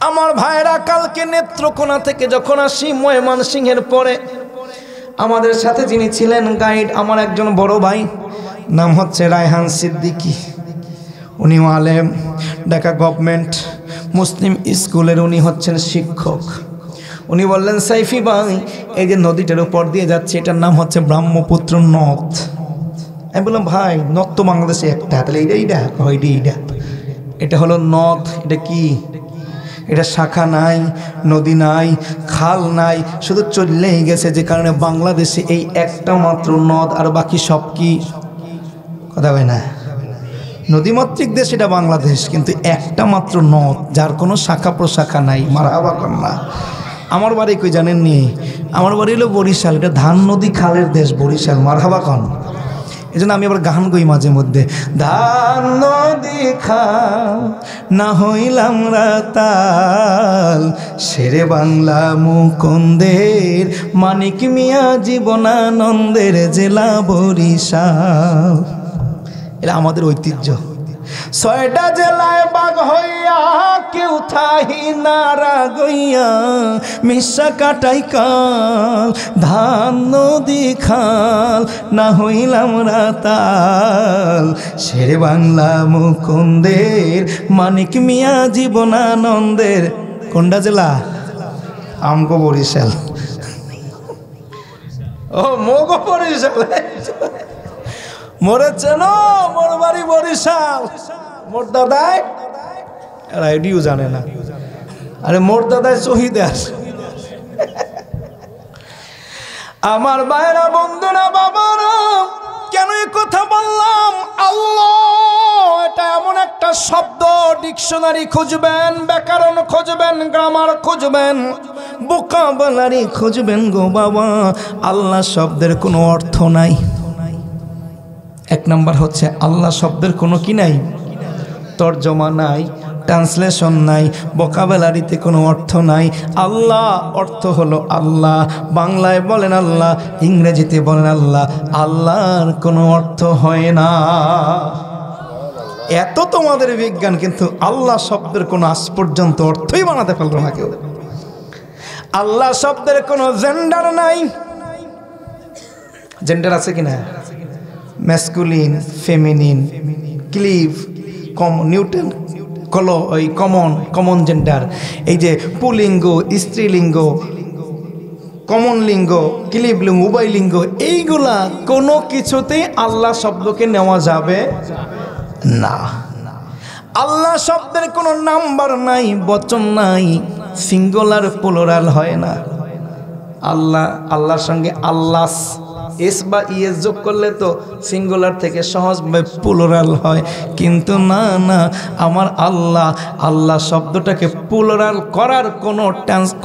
আমার ভাইরা কালকে নেত্রকোনা থেকে যখন আসি ময়মনসিংহের পরে, আমাদের সাথে যিনি ছিলেন গাইড, আমার একজন বড় ভাই, নাম হচ্ছে রায়হান সিদ্দিকী। উনিও আলেম, ঢাকা গভর্নমেন্ট মুসলিম স্কুলের উনি হচ্ছেন শিক্ষক। উনি বললেন, সাইফি ভাই, এই যে নদীটার উপর দিয়ে যাচ্ছে এটার নাম হচ্ছে ব্রহ্মপুত্র নদ। আমি বললাম, ভাই নদ তো বাংলাদেশে একটা, তাহলে এইটা এটা হলো নদ। এটা কি? এটা শাখা নাই, নদী নাই, খাল নাই, শুধু চললেই গেছে, যে কারণে বাংলাদেশে এই একটা মাত্র নদ, আর বাকি সব কি? কথা হয় না, নদীমাতৃক দেশ এটা বাংলাদেশ, কিন্তু একটা মাত্র নদ, যার কোনো শাখা প্রশাখা নাই। মারহাবা কন্যা। আমার বাড়ি কই জানেননি? আমার বাড়ি হলো বরিশাল, এটা ধান নদী খালের দেশ বরিশাল। মারহাবা কন। এই জন্য আমি আবার গান গই মাঝে মধ্যে, ধান নদী খাল না হইলাম রাতাল, শেরে বাংলা মুকুন্দের, মানিক মিয়া জীবনানন্দের জেলা বরিশাল। এটা আমাদের ঐতিহ্য। 6টা জেলায় বাগ হইয়া কেউ থাহি নারা গইয়া, মিশা কাটাই কাল ধান নদী খাল না হইলাম রাতাল, শেরে বাংলা মুকুন্দের, মানিক মিয়া জীবনানন্দের। কোনটা জেলা? আমগো বরিশাল। ও মগো বরিশাল। মোরে চেনো? মোর বাড়ি বরিশাল। মোর দাদাই আইডিও জানে না। আরে মোর দাদাই শহীদ আছে। আমার ভাইরা, বন্ধুরা, বাবারা, কেন এই কথা বললাম? আল্লাহ এটা এমন একটা শব্দ, ডিকশনারি খুঁজবেন, ব্যাকরণ খুঁজবেন, গ্রামার খুঁজবেন, ভোকাবুলারি খুঁজবেন গো বাবা। আল্লাহ শব্দের কোনো অর্থ নাই। এক নাম্বার হচ্ছে আল্লাহ শব্দের কোনো কি নাই? তর্জমা নাই, ট্রান্সলেশন নাই, ভোকাবুলারিতে কোনো অর্থ নাই। আল্লাহ অর্থ হলো আল্লাহ। বাংলায় বলেন আল্লাহ, ইংরেজিতে বলেন আল্লাহ, আল্লাহর কোনো অর্থ হয় না। এত তোমাদের বিজ্ঞান, কিন্তু আল্লাহ শব্দের কোনো আজ পর্যন্ত অর্থই বানাতে পারলো না কেউ। আল্লাহ শব্দের কোনো জেন্ডার নাই। জেন্ডার আছে কিনা? ম্যাসকুলিন, ফেমিনিন, ক্লিভ, নিউটন, ওই কমন জেন্ডার। এই যে পুলিঙ্গ, স্ত্রীলিঙ্গ, কমন লিঙ্গ, ক্লিভ লিঙ্গ, উভয় লিঙ্গ, এইগুলা কোনো কিছুতেই আল্লাহ শব্দকে নেওয়া যাবে না। আল্লাহ শব্দের কোনো নাম্বার নাই, বচন নাই, সিঙ্গুলার প্লুরাল হয় না। আল্লাহর সঙ্গে আল্লাহ এস বা ইএস যোগ করলে তো সিঙ্গুলার থেকে সহজভাবে প্লুরাল হয়, কিন্তু না, আমার আল্লাহ শব্দটাকে প্লুরাল করার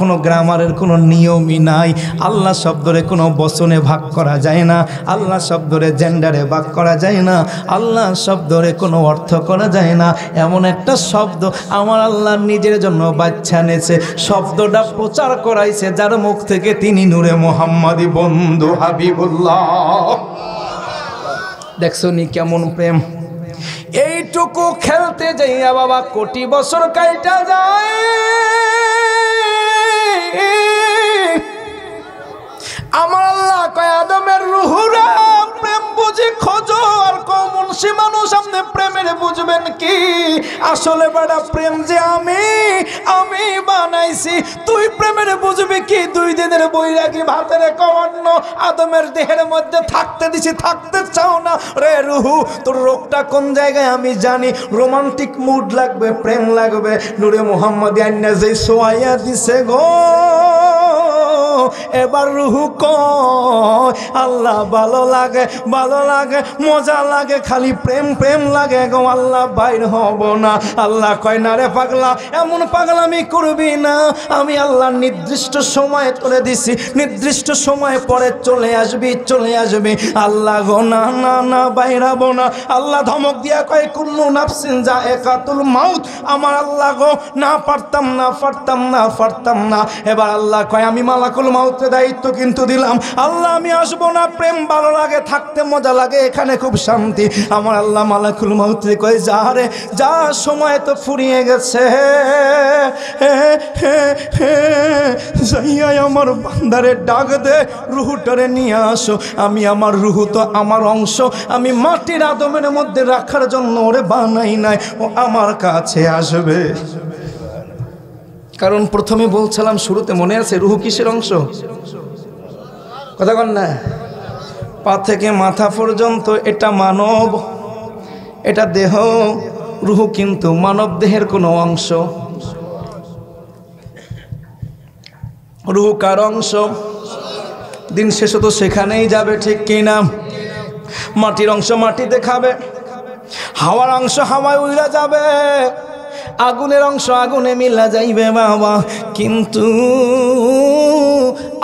কোনো গ্রামারের কোনো নিয়মই নাই। আল্লাহ শব্দরে কোনো বচনে ভাগ করা যায় না, আল্লাহ শব্দরে জেন্ডারে ভাগ করা যায় না, আল্লাহ শব্দরে কোনো অর্থ করা যায় না। এমন একটা শব্দ আমার আল্লাহ নিজের জন্য বাচ্চা নেছে, শব্দটা প্রচার করাইছে যার মুখ থেকে, তিনি নূরে মুহাম্মাদি বন্ধু হাবিবুল্লাহ। দেখছো নি কেমন প্রেম? এইটুকু খেলতে যাইয়া বাবা কোটি বছর কাইটা যায়। আমার আল্লাহ কয়, আদমের রুহুরা প্রেম বুঝি খোঁজো, আর কমনসি মানুষ আপনি প্রেমের বুঝবেন কি? আসলে বেটা প্রেম যে আমি বানাইছি, তুই প্রেমের বুঝবি কি? 2 দিনের বৈরাগী ভাতের কমান্য আদমের দেহের মধ্যে থাকতে দিছি, থাকতে চাও না রে রুহু, তোর রোগটা কোন জায়গায় আমি জানি। রোমান্টিক মুড লাগবে, প্রেম লাগবে, নূরে মুহাম্মদি আন্না যেই সোয়াইয়া দিছে গো, এবার রুহু কয় আল্লাহ ভালো লাগে, মজা লাগে, খালি প্রেম লাগে গো, আল্লাহ বাইর হব না। আল্লাহ কয়, না রে পাগলা, এমন পাগলামি করবি না, আমি আল্লাহ নির্দিষ্ট সময় করে দিছি, নির্দিষ্ট সময় পরে চলে আসবি। আল্লাহ গো, না বাইরাবো না। আল্লাহ ধমক দিয়া কয়, কুল্লু নাফসিন যায়েকাতুল মাউত। আমার আল্লাহ গো, না পারতাম না। এবার আল্লাহ কয়, আমি মালাকুল মাউতে দায়িত্ব কিন্তু দিলাম, আল্লাহ আমি আসবো না, প্রেম ভালো লাগে, থাকতে মজা লাগে, এখানে খুব শান্তি। আমার আল্লাহ মালাকুল মাউতে কয় যা রে যা, সময় তো ফুরিয়ে গেছে, যাইয়া আমার বান্দারে ডাক দে, রুহুটারে নিয়ে আসো। আমি আমার রুহু তো আমার অংশ, আমি মাটির আদমের মধ্যে রাখার জন্য ওরে বানাই নাই, ও আমার কাছে আসবে। কারণ প্রথমে বলছিলাম শুরুতে, মনে আছে রুহু কিসের অংশ? কথা বল না, পা থেকে মাথা পর্যন্ত এটা মানব, এটা দেহ, রুহু কিন্তু মানব দেহের কোনো অংশ। রুহু কার অংশ? দিন শেষে তো সেখানেই যাবে, ঠিক কি না? মাটির অংশ মাটিতে খাবে, হাওয়ার অংশ হাওয়ায় উড়া যাবে, আগুনের অংশ আগুনে মিলা যাইবে বাবা। কিন্তু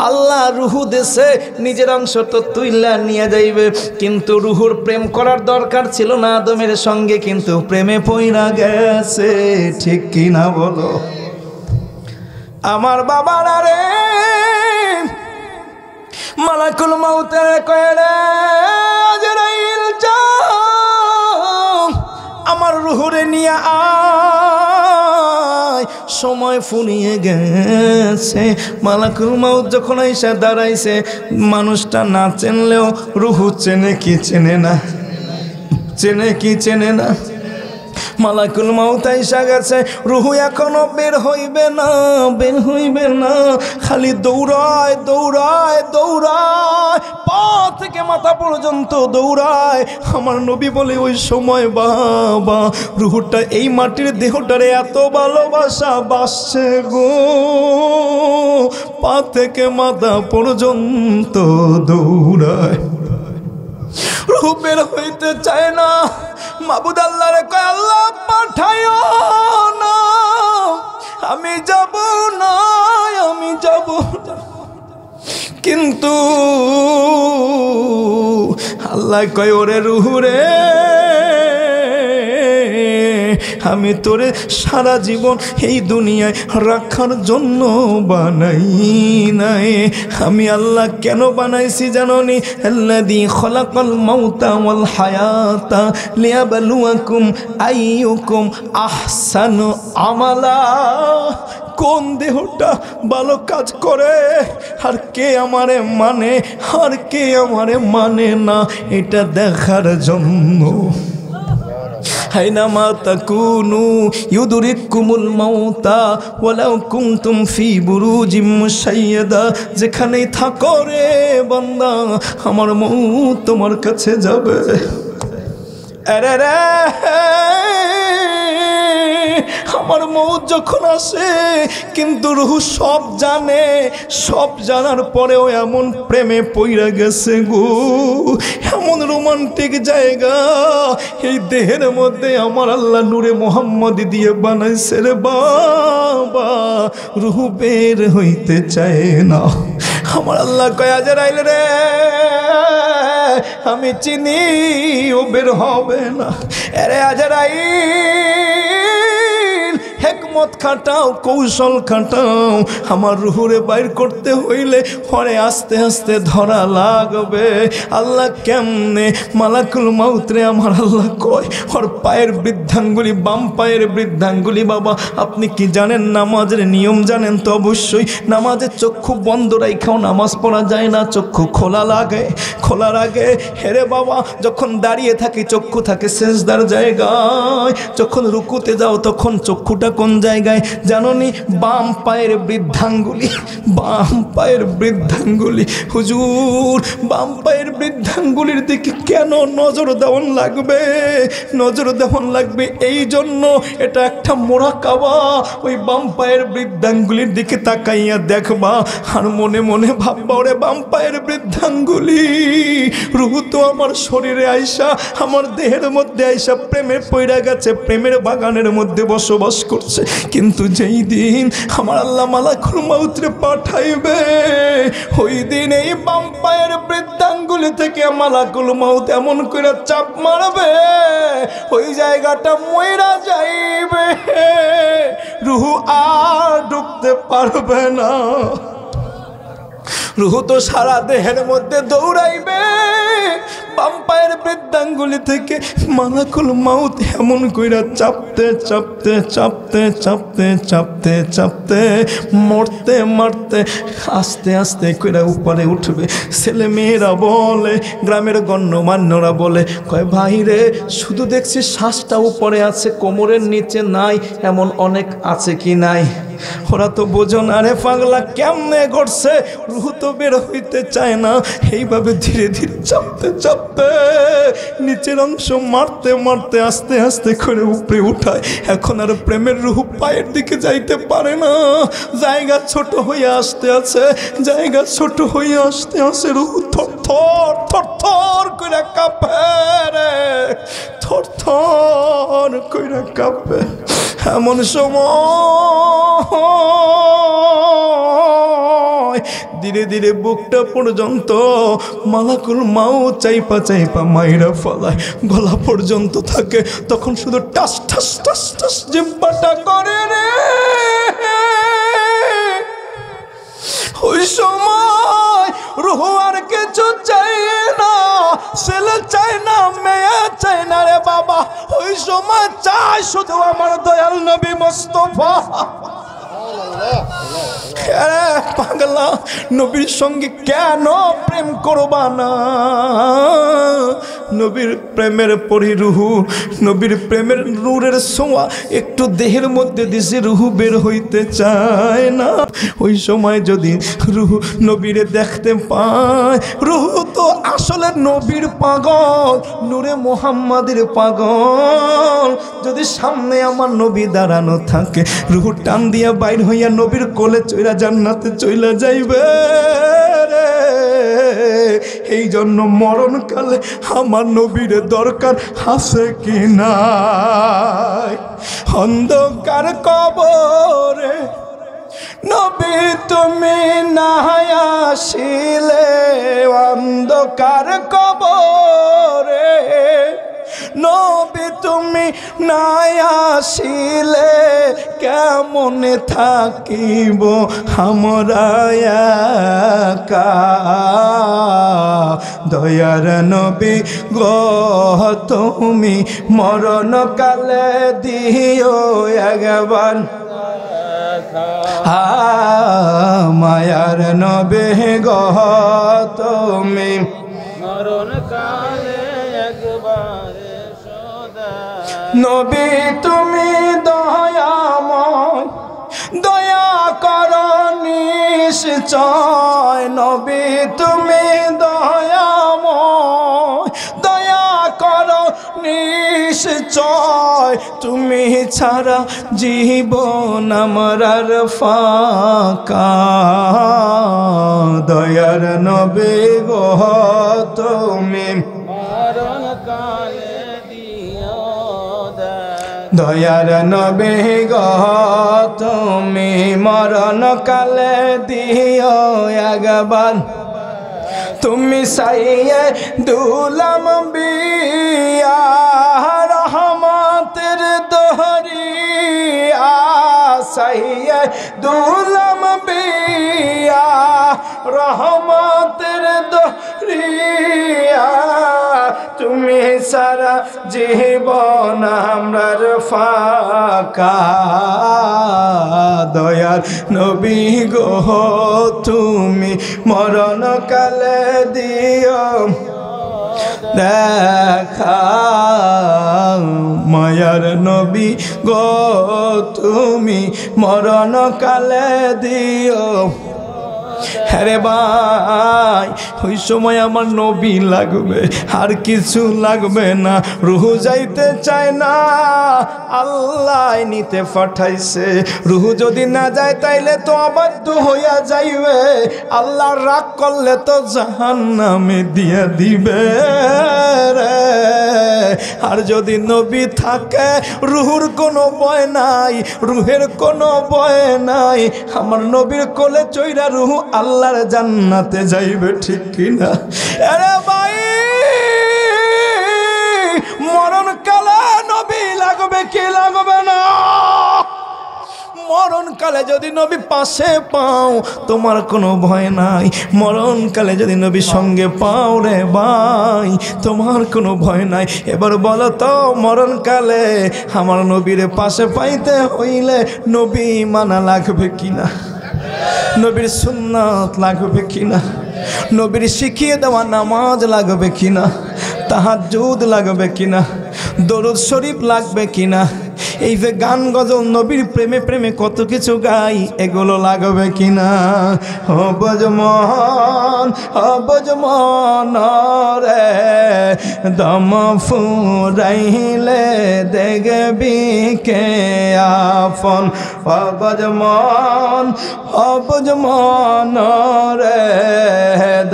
আল্লাহ রুহু দেশে নিজের অংশ তো তুইলা নিয়ে যাইবে। কিন্তু রুহুর প্রেম করার দরকার ছিল না আদমের সঙ্গে, কিন্তু প্রেমে পইরা গেছে, ঠিক কি না বলো? আমার বাবারা রে, মালাকুল মাউতের কয় রে আজরাইল যাও, আমার রুহুরে নিয়ে আয়, সময় ফুরিয়ে গেছে। মালাকুল মাউত যখন আইসা দাঁড়াইছে, মানুষটা না চেনলেও রুহু চেনে কি চেনে না? চেনে কি চেনে না? মালাকুল মাউত আইসা গেছে, রুহু এখনো বের হইবে না, বের হইবে না, খালি দৌড়ায় দৌড়ায় দৌড়ায়, পা থেকে মাথা পর্যন্ত দৌড়ায়। আমার নবী বলে ওই সময় বাবা রুহুটা এই মাটির দেহটারে এত ভালোবাসা বাসছে গো, পা থেকে মাথা পর্যন্ত দৌড়ায়, রুহু বের হইতে চায় না। মাবুদ আল্লাহরে কয় আল্লাহ পাঠাইও না, আমি যাব না, আমি যাব না। কিন্তু আল্লাহ কয় ওরে রুহু রে, আমি তোরে সারা জীবন এই দুনিয়ায় রাখার জন্য বানাই নাই। আমি আল্লাহ কেন বানাইছি জানোনি? আল্লাযী খলাকাল মাউতা ওয়াল হায়াতা লিয়াবলুয়াকুম আইয়ুকুম আহসানু আমালা। কোন দেহটা ভালো কাজ করে, আর কে আমারে মানে, আর কে আমারে মানে না, এটা দেখার জন্য। হাইনামা তাকুনু ইউদরিকুমুল মাউতা ওয়ালাউ কুনতুম ফি বুরুজিম মুশাইয়াদা। যেখানেই থাকো রে বান্দা, আমার মউত তোমার কাছে যাবে। আরে রে, আমার মউত যখন আসে, কিন্তু রুহু সব জানে, সব জানার পরেও এমন প্রেমে পইরা গেছে গো, এমন রোমান্টিক জায়গা এই দেহের মধ্যে আমার আল্লাহ নূরে মোহাম্মদ দিয়ে বানাইছে রে বাবা, রুহু বের হইতে চায় না। আমার আল্লাহ কয় আজরাইল রে, আমি চিনি ও বের হবে না। আরে আজরাইল, হিকমত খাটাও, কৌশল খাটাও, আমার রুহুরে বাইর করতে হইলে পরে আস্তে আস্তে ধরা লাগবে। আল্লাহ কেমনে? মালাকুল মাউত রে আমার আল্লাহ কয় ওর পায়ের বৃদ্ধাঙ্গুলি, বাম পায়ের বৃদ্ধাঙ্গুলি। বাবা আপনি কি জানেন নামাজের নিয়ম জানেন? তো অবশ্যই। নামাজের চক্ষু বন্ধ রাইখাও নামাজ পড়া যায় না, চক্ষু খোলা লাগে, খোলার আগে হেরে বাবা যখন দাঁড়িয়ে থাকি চক্ষু থাকে সেজদার জায়গায়, যখন রুকুতে যাও তখন চক্ষুটা কোন জায়গায় জানোনি? বাম পায়ের বৃদ্ধাঙ্গুলি, বাম পায়ের বৃদ্ধাঙ্গুলি। হুজুর বাম পায়ের বৃদ্ধাঙ্গুলির দিকে কেন নজর দেওয়ান লাগবে? নজর দেওয়ান লাগবে এই জন্য, এটা একটা মোরাকাবা। ওই বাম পায়ের বৃদ্ধাঙ্গুলির দিকে তাকাইয়া দেখবা আর মনে মনে ভাববা ওরে বাম পায়ের বৃদ্ধাঙ্গুলি, রুহু তো আমার শরীরে আইসা, আমার দেহের মধ্যে আইসা প্রেমে পইরা গেছে, প্রেমের বাগানের মধ্যে বসবাস করছে। কিন্তু যেই দিন আমার আল্লাহ মালাকুল মাউতরে পাঠাইবে, ওই দিন এই বাম পায়ের বৃদ্ধাঙ্গুলি থেকে মালাকুল মাউত এমন করে চাপ মারবে, ওই জায়গাটা মইরা যাইবে, রুহু আর ঢুকতে পারবে না। রুহু তো সারা দেহের মধ্যে দৌড়াইবে, বাম পায়ের বৃদ্ধাঙ্গুলি থেকে মালাকুল মাউত এমন কইরা চাপতে চাপতে চাপতে চাপতে চাপতে চাপতে মরতে মারতে আস্তে আস্তে কইরা উপরে উঠবে। ছেলে মেয়েরা বলে, গ্রামের গণ্যমান্যরা বলে, কয় ভাই রে শুধু দেখছি শ্বাসটা উপরে আছে, কোমরের নিচে নাই, এমন অনেক আছে কি নাই? ওরা তো বোঝো না রে পাগলা, কেমনে ঘটছে, রুহু তো বের হইতে চায় না। এইভাবে ধীরে ধীরে চাপতে চাপতে নিচের অংশ মারতে মারতে আস্তে আস্তে করে উপরে উঠায়। এখন আর প্রেমের রুহু পায়ের দিকে যাইতে পারে না, জায়গা ছোট হয়ে আসতে আছে, জায়গা ছোট হয়ে আসতে আসে রুহু থর থর থর থর করে কাঁপে রে, থর থর করে কাঁপে। এমন সময় ধীরে ধীরে বুকটা পর্যন্ত মালাকুল মাউত চাইপা চাইপা মাইরা ফলায়, গলা পর্যন্ত থাকে। তখন শুধু টাস টাস টাস টাস জিহ্বাটা করে রে। ওই সময় রুহু আর কিছু চাই না, ছেলে চাই না, মেয়ে চাই না রে বাবা। ওই সময় চাই শুধু আমার দয়াল নবী মুস্তাফা। পাগলা, নবীর সঙ্গে কেন প্রেম করবা না? নবীর প্রেমের পরি রুহু, নবীর প্রেমের নূরের ছোঁয়া একটু দেহের মধ্যে দিছে, রুহু বের হইতে চায় না। ওই সময় যদি রুহু নবীরে দেখতে পায়, রুহু তো আসলে নবীর পাগল, নূরে মোহাম্মদের পাগল। যদি সামনে আমার নবী দাঁড়ানো থাকে, রুহু টান দিয়া বাইর হইয়া নবীর কোলে চইরা জান্নাতে চইলা যাইবে রে। এই জন্য মরণকালে আমার নবীর দরকার আছে কি নাই? অন্ধকার কবরে নবী তুমি না আসিলে, অন্ধকার কবরে নবী তুমি না আসিলে, কেমনে থাকিব আমরা একা? দয়ার নবী গো তুমি মরণকালে দিও একবার, মায়ার নবী গো তুমি মরণকালে একবার নবী তুমি দয়াময়, দয়া করো নিশ্চয়। নবী তুমি দয়াময়, দয়া করো নিশ্চয়। তুমি ছাড়া জীবন আমার আর ফাঁকা। দয়ার নবী গো তুমি মরণকালে, দয়ার নবী গো তুমি মরণকালে দিও একবার। তুমি সাইয়ে দুলাম বিয়া রহমতের দহরিয়া, সাইয়ে দুলাম বিয়া রহমতের দহরিয়া। তুমি সারা জীবন আমরার ফাঁকা। দয়ার নবী গো তুমি মরণকালে দিও দেখা। মায়ার নবী গো তুমি মরণকালে দিও। হ্যাঁ ভাই, ওই সময় আমার নবী লাগবে, আর কিছু লাগবে না। রুহু যাইতে চায় না, আল্লাহ নিতে পাঠাইছে। রুহু যদি না যায় তাইলে তো অবাধ্য হইয়া যাইবে, আল্লাহ রাগ করলে তো জাহান্নামে দিয়া দিবে রে। আর যদি নবী থাকে, রুহুর কোনো ভয় নাই, রুহের কোনো ভয় নাই। আমার নবীর কোলে চইরা রুহু আল্লাহর জান্নাতে যাইবে, ঠিক কিনা? আরে ভাই, মরণকালে নবী লাগবে কি লাগবে না? মরণকালে মরণকালে যদি নবী পাশে পাও তোমার কোনো ভয় নাই, মরণকালে যদি নবী সঙ্গে পাও রে ভাই তোমার কোনো ভয় নাই। এবার বলো তো মরণকালে আমার নবীর পাশে পাইতে হইলে নবী মানা লাগবে কিনা, নবীর সুন্নাত লাগবে কিনা, নবীর শিখিয়ে দেওয়া নামাজ লাগবে কিনা, তাহাজ্জুদ লাগবে কিনা, দরুদ শরীফ লাগবে কিনা, এই যে গান গজল নবীর প্রেমে প্রেমে কত কিছু গাই এগুলো লাগবে কিনা। অবজমন রে দম ফুরাইলে দেখবি কে আপন। অবজমন রে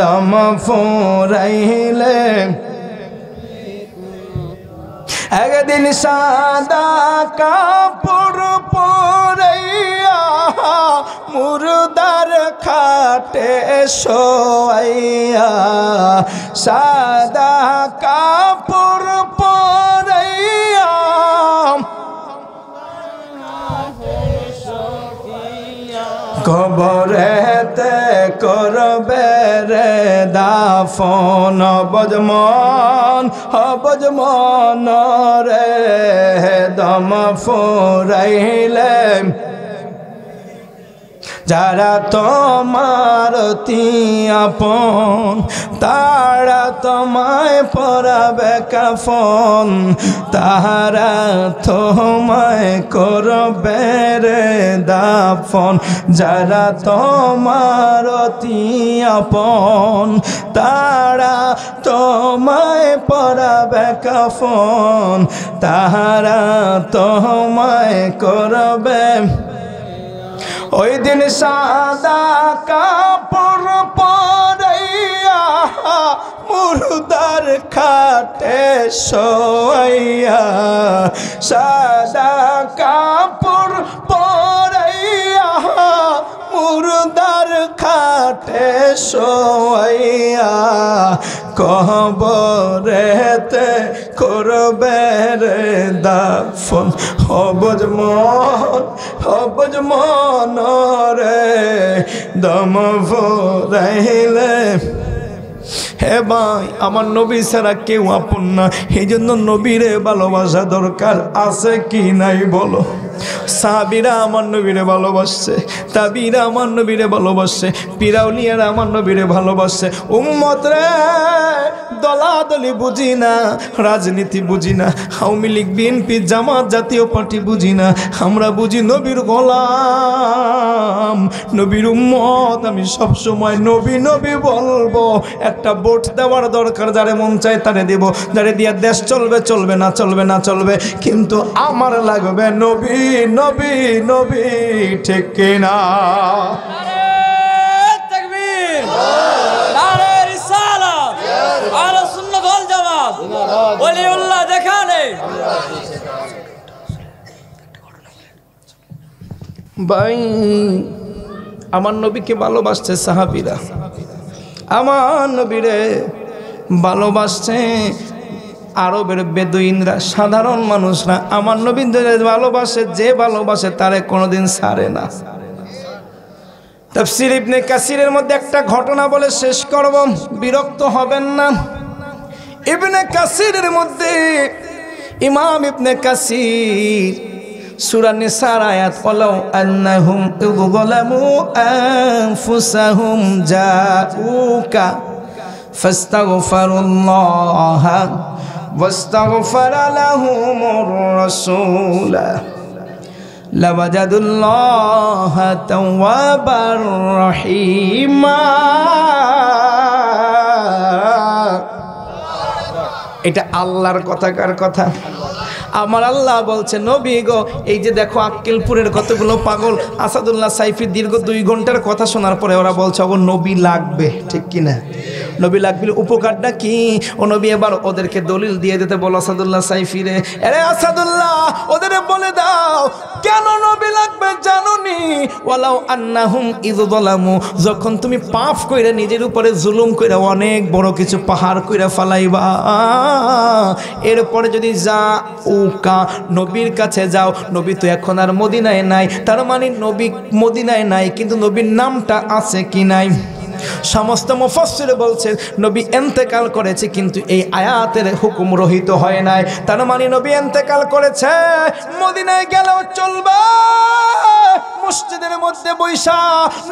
দম ফুরাইলে একদিন সাদা কাপড় পরাইয়া মুর্দার খাটে শোয়াইয়া, সাদা কাপড় পরাইয়া কবরেতে করবে রে দাফন। অবজমন রে দম ফুরাইলে যারা তোমার আপন তারা তোমায় পরাবে কাফন, তাহারা তোমায় করবে রে দাফন। যারা তোমার আপন তারা তোমায় পরাবে কাফন, তাহারা তোমায় করবে। ওই দিন সাদা কাপড় পরাইয়া মুর্দার খাটে শোয়াইয়া, সাদা কাপড় পরাইয়া মুর্দার খাটে শোয়াইয়া কবরেতে করবে রে দাফন। অবজমন রে দম ফুরাইলে। হে ভাই আমার নবী ছাড়া কেউ আপন না, এই জন্য নবীরে ভালোবাসা দরকার আছে কি নাই বলো। সাহাবীরা আমার নবীরে ভালোবাসছে, তাবিরা আমার নবীরে ভালোবাসছে, পিরাউলিয়ারা আমার নবীরে ভালোবাসছে। উম্মত রে দলাদলি বুঝি না, রাজনীতি বুঝি না, আওয়ামী লীগ বিএনপি জামাত জাতীয় পার্টি বুঝি না, আমরা বুঝি নবীর গোলাম, নবীর উম্মত। আমি সবসময় নবী নবী বলবো। একটা ভোট দেওয়ার দরকার, যারে মন চায় তারে দেব, যারে দিয়ে দেশ চলবে চলবে, না চলবে না চলবে, কিন্তু আমার লাগবে নবী নবী নবী, ঠিক কিনা? ভাই আমার নবীকে ভালোবাসছে সাহাবীরা, আমার নবীরে ভালোবাসছে আরবের বেদুইনরা, সাধারণ মানুষরা আমার নবীদের ভালোবাসে। যে ভালোবাসে তারে কোনোদিন ছাড়ে না। তাফসীর ইবনে কাসিরের মধ্যে একটা ঘটনা বলে শেষ করব, বিরক্ত হবেন না। ইবনে কাসিরের মধ্যে ইমাম ইবনে কাসির সূরা নিসার আয়াত ওয়ালাউ আন্নাহুম ইযলামু আনফুসাহুম জাউকা ফাস্তাগফিরুল্লাহ ওয়াস্তাগফারা লাহুমুর রাসূল লাওয়াজাদুল্লাহা তাওয়াবার রহিমা। এটা আল্লাহর কথাকার কথা। আমার আল্লাহ বলছে নবী গো, এই যে দেখো আক্কেলপুরের কতগুলো পাগল আসাদুল্লাহ সাইফি দীর্ঘ 2 ঘন্টার কথা শোনার পরে ওরা বলছে ওগো নবী লাগবে, ঠিক কিনা? নবী লাগবির উপকারটা কি? ও নবী এবার ওদেরকে দলিল দিয়ে দিতে বলো আসাদুল্লাহ সাইফিরে, আরে আসাদুল্লাহ ওদের বলে দাও কেন নবী লাগবে জানোনি? ওয়ালাউ আন্নাহুম ইয যালামু, যখন তুমি পাপ কইরা নিজের উপরে জুলুম কইরা অনেক বড় কিছু পাহাড় কইরা ফালাইবা, এরপরে যদি যা উকা নবীর কাছে যাও, নবী তো এখন আর মদিনায় নাই, তার মানে নবী মদিনায় নাই কিন্তু নবীর নামটা আছে কি নাই? সমস্ত মুফাসসির বলছেন নবী ইন্তেকাল করেছে কিন্তু এই আয়াতের হুকুম রহিত হয় নাই, তার মানে নবী ইন্তেকাল করেছে, মদিনায় গেলেও চলবে, মসজিদের মধ্যে বইসা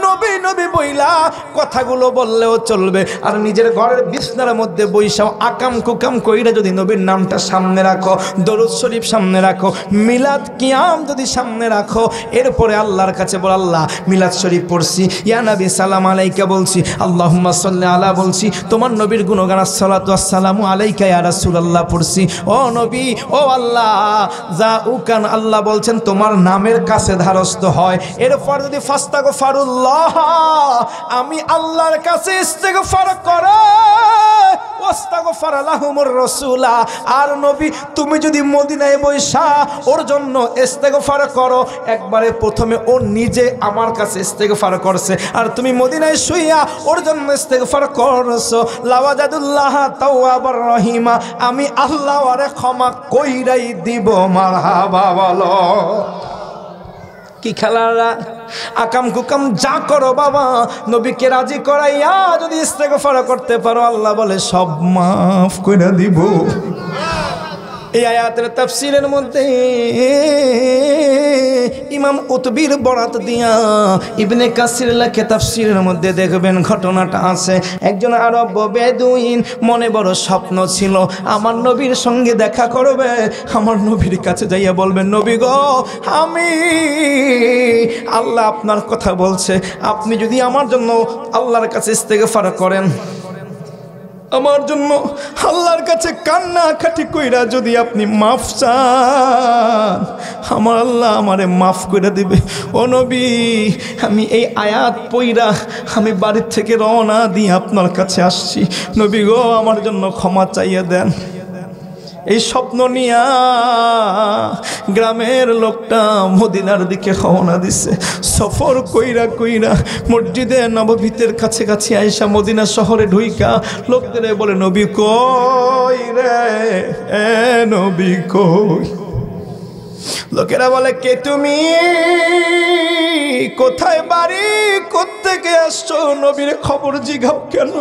নবী নবী বইলা কথাগুলো বললেও চলবে, আর নিজের ঘরের বিছনার মধ্যে বইসাও আকাম কুকাম কইরা যদি নবীর নামটা সামনে রাখো, দরুদ শরীফ সামনে রাখো, মিলাদ কিয়াম যদি সামনে রাখো, এরপরে আল্লাহর কাছে বল আল্লাহ মিলাদ শরীফ পড়ছি, ইয়া নবী সালাম আলাইকা বলছি, আল্লাহুম্মা সাল্লি আলা বলছি, তোমার নবীর গুণগান আসসালাতু ওয়াসসালামু আলাইকা ইয়া রাসূলুল্লাহ পড়ছি, ও নবী ও আল্লাহ যা উকান, আল্লাহ বলছেন তোমার নামের কাছে ধারস্থ হয়, এরপর যদি ফাস্তাগফিরুল্লাহ আমি আল্লাহর কাছে ইস্তেগফার করে ওয়াস্তাগফার লাহুমুর রাসূলা, আর নবী তুমি যদি মদিনায় বইসা ওর জন্য ইস্তেগফার করো, একবারে প্রথমে ও নিজে আমার কাছে ইস্তেগফার করছে, আর তুমি মদিনায় শুইয়া ওর জন্য ইস্তেগফার করছো, লাওয়াজাদুল্লাহ তাওয়াবার রহিমা, আমি আল্লাহ আরে ক্ষমা কইরাই দিব, মারহাবা বলো। কি খেলারা আকাম কুকাম যা করো বাবা, নবীকে রাজি করাইয়া যদি ইস্তেগফার করতে পারো, আল্লাহ বলে সব মাফ কইরা দিব। এই আয়াতের তাফসীরের মধ্যে ইমাম উতবির বরাত দিয়া ইবনে কাসির লেখে তাফসীরের মধ্যে দেখবেন ঘটনাটা আছে, একজন আরব বেদুইন মনে বড় স্বপ্ন ছিল আমার নবীর সঙ্গে দেখা করবে, আমার নবীর কাছে যাইয়া বলবেন নবী গো আমি আল্লাহ আপনার কথা বলছে, আপনি যদি আমার জন্য আল্লাহর কাছে ইস্তেগফার করেন, আমার জন্য আল্লাহর কাছে কান্না কাটি কইরা যদি আপনি মাফ চান, আমার আল্লাহ আমারে মাফ করে দিবে। ও নবী আমি এই আয়াত পইরা আমি বাড়ির থেকে রওনা দিয়ে আপনার কাছে আসছি, নবী গো আমার জন্য ক্ষমা চাইয়ে দেন। এই স্বপ্ন নিয়া গ্রামের লোকটা মদিনার দিকে রওনা দিছে, সফর কইরা কইরা মসজিদে নববীতের কাছে কাছে আইসা মদিনা শহরে ঢুইকা লোকদের বলে নবী কই রে, এ নবী কই? লোকেরা বলে কে তুমি, কোথায় বাড়ি, কোত্থেকে আসছো, নবীর খবর জিগাও কেন?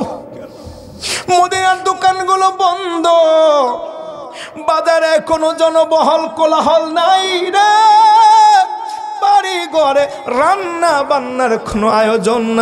মদিনার দোকানগুলো বন্ধ, বাজারে কোনো জনবহল কোলাহল নাই রে, বাড়ি ঘরে রান্না বান্নার কোনো আয়োজন না।